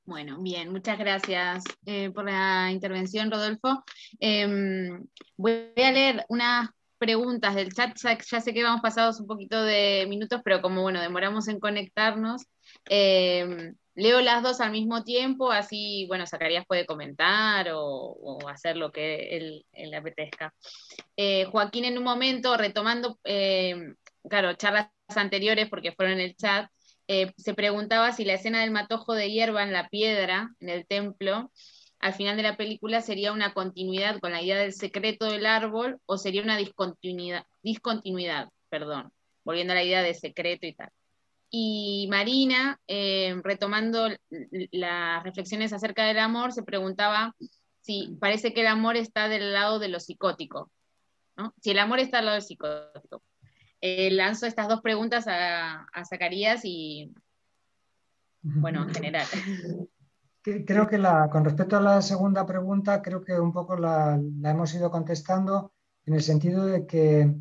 Bueno, bien, muchas gracias por la intervención, Rodolfo. Voy a leer unas preguntas del chat, ya sé que vamos pasados un poquito de minutos, pero como bueno, demoramos en conectarnos, leo las dos al mismo tiempo, así, bueno, Zacarías puede comentar o hacer lo que él le apetezca. Joaquín, en un momento, retomando, claro, charlas anteriores, porque fueron en el chat, se preguntaba si la escena del matojo de hierba en la piedra, en el templo, al final de la película sería una continuidad con la idea del secreto del árbol o sería una discontinuidad, volviendo a la idea de secreto y tal. Y Marina, retomando las reflexiones acerca del amor, se preguntaba si parece que el amor está del lado de lo psicótico, ¿no? Si el amor está al lado del psicótico. Lanzo estas dos preguntas a Zacarías y, bueno, en general. Creo que con respecto a la segunda pregunta, creo que un poco la hemos ido contestando en el sentido de que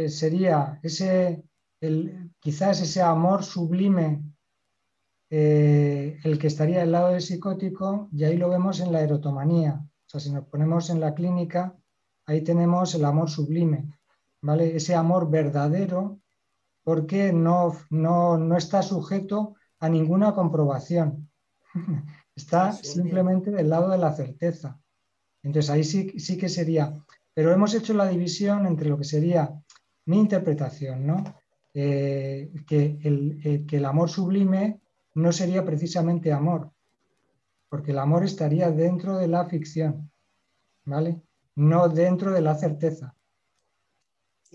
sería quizás ese amor sublime el que estaría al lado del psicótico, y ahí lo vemos en la erotomanía. O sea, si nos ponemos en la clínica, ahí tenemos el amor sublime, ¿vale? Ese amor verdadero, porque no está sujeto a ninguna comprobación. Está simplemente del lado de la certeza. Entonces ahí sí que sería. Pero hemos hecho la división entre lo que sería mi interpretación, ¿no? Que el amor sublime no sería precisamente amor, porque el amor estaría dentro de la ficción, ¿vale? No dentro de la certeza.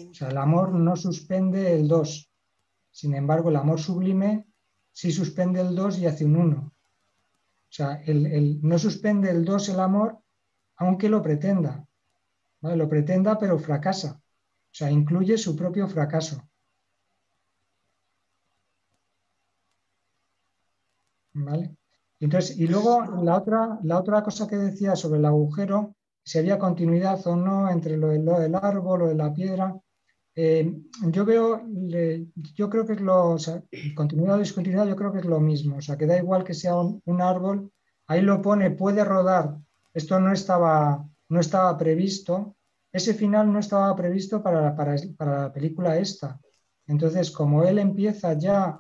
O sea, el amor no suspende el 2. Sin embargo, el amor sublime sí suspende el 2 y hace un 1. O sea, no suspende el 2 el amor, aunque lo pretenda. ¿Vale? Lo pretenda, pero fracasa. O sea, incluye su propio fracaso. ¿Vale? Entonces, y luego la otra cosa que decía sobre el agujero, si había continuidad o no entre lo del árbol o de la piedra. Yo creo que continuidad o discontinuidad, yo creo que es lo mismo. O sea, que da igual que sea un árbol, ahí lo pone, puede rodar. Esto no estaba previsto. Ese final no estaba previsto para la película esta. Entonces, como él empieza ya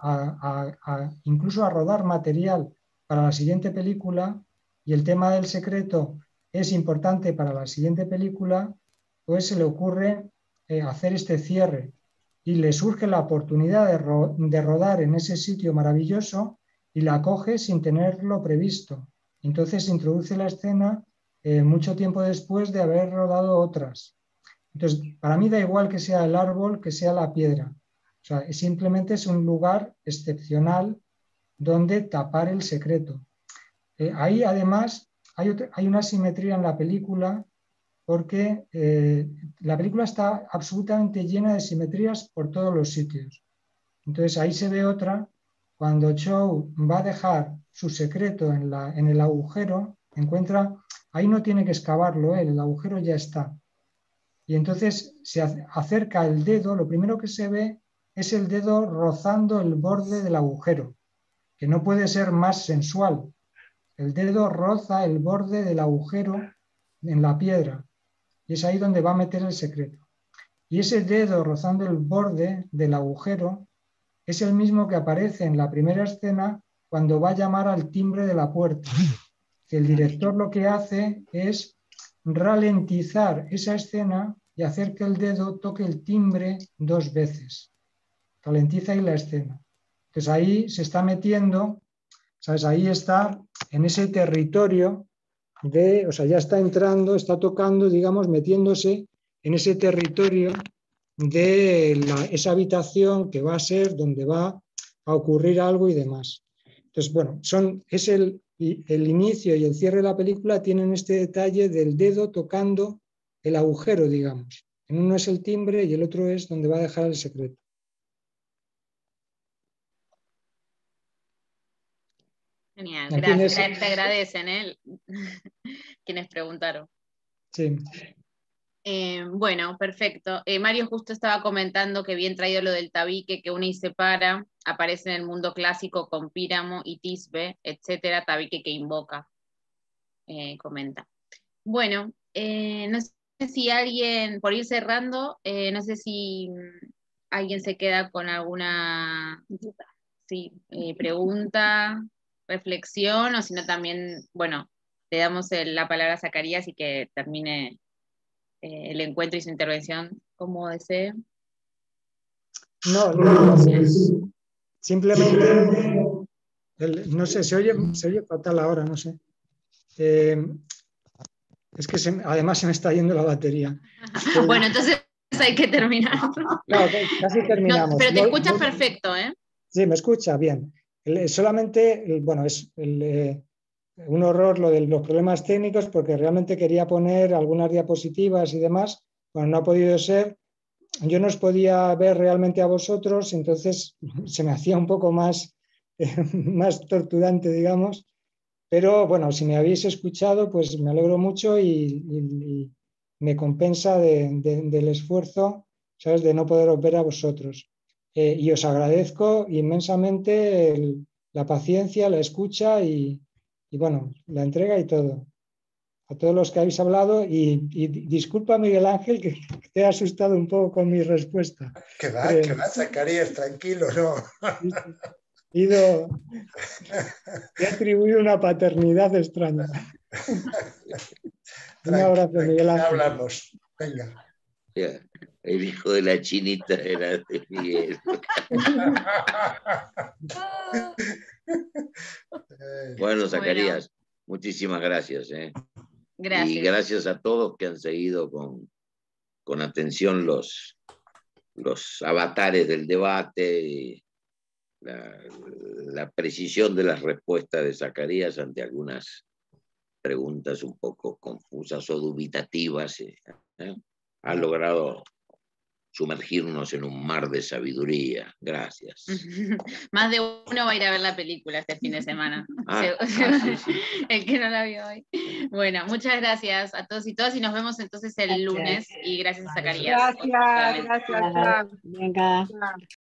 incluso a rodar material para la siguiente película, y el tema del secreto es importante para la siguiente película, pues se le ocurre hacer este cierre y le surge la oportunidad de rodar en ese sitio maravilloso y la coge sin tenerlo previsto. Entonces introduce la escena mucho tiempo después de haber rodado otras. Entonces, para mí da igual que sea el árbol, que sea la piedra. O sea, simplemente es un lugar excepcional donde tapar el secreto. Ahí además hay una simetría en la película porque la película está absolutamente llena de simetrías por todos los sitios. Entonces ahí se ve otra, cuando Chow va a dejar su secreto en el agujero, encuentra, ahí no tiene que excavarlo, el agujero ya está. Y entonces se acerca el dedo, lo primero que se ve es el dedo rozando el borde del agujero, que no puede ser más sensual. El dedo roza el borde del agujero en la piedra y es ahí donde va a meter el secreto. Y ese dedo rozando el borde del agujero es el mismo que aparece en la primera escena cuando va a llamar al timbre de la puerta. El director lo que hace es ralentizar esa escena y hacer que el dedo toque el timbre 2 veces. Ralentiza ahí la escena. Entonces ahí se está metiendo, ¿sabes? Ahí está en ese territorio o sea, ya está entrando, está tocando, digamos, metiéndose en ese territorio de esa habitación que va a ser donde va a ocurrir algo y demás. Entonces, bueno, es el inicio y el cierre de la película tienen este detalle del dedo tocando el agujero, digamos. En uno es el timbre y el otro es donde va a dejar el secreto. Genial, gracias. Te agradecen, quienes preguntaron. Sí. Bueno, perfecto. Mario justo estaba comentando que bien traído lo del tabique, que une y separa, aparece en el mundo clásico con Píramo y Tisbe, etcétera, tabique que invoca, comenta. Bueno, no sé si alguien, por ir cerrando, no sé si alguien se queda con alguna pregunta, reflexión, o si no también, bueno, le damos la palabra a Zacarías y que termine el encuentro y su intervención como desee. No, simplemente, no sé, se oye fatal ahora, no sé. Es que además se me está yendo la batería. Bueno, entonces hay que terminar. Claro, casi terminamos. No, pero te escuchas perfecto, ¿eh? Sí, me escucha bien. Solamente, bueno, es un horror lo de los problemas técnicos porque realmente quería poner algunas diapositivas y demás. Bueno, no ha podido ser. Yo no os podía ver realmente a vosotros, entonces se me hacía un poco más torturante, digamos. Pero bueno, si me habéis escuchado, pues me alegro mucho y me compensa del esfuerzo, ¿sabes?, de no poderos ver a vosotros. Y os agradezco inmensamente la paciencia, la escucha y bueno, la entrega y todo. A todos los que habéis hablado y disculpa, Miguel Ángel, que te he asustado un poco con mi respuesta. Que va, Zacarías, tranquilo, no. He atribuido una paternidad extraña. Un abrazo, Miguel Ángel. Hablamos, venga. El hijo de la chinita era de Miguel. Bueno, Zacarías, muchísimas gracias. Gracias. Y gracias a todos que han seguido con atención los avatares del debate y la precisión de las respuestas de Zacarías ante algunas preguntas un poco confusas o dubitativas. Ha logrado sumergirnos en un mar de sabiduría. Gracias. Más de uno va a ir a ver la película este fin de semana. Sí. El que no la vio hoy. Bueno, muchas gracias a todos y todas y nos vemos entonces el lunes y gracias a Zacarías. Gracias. Venga.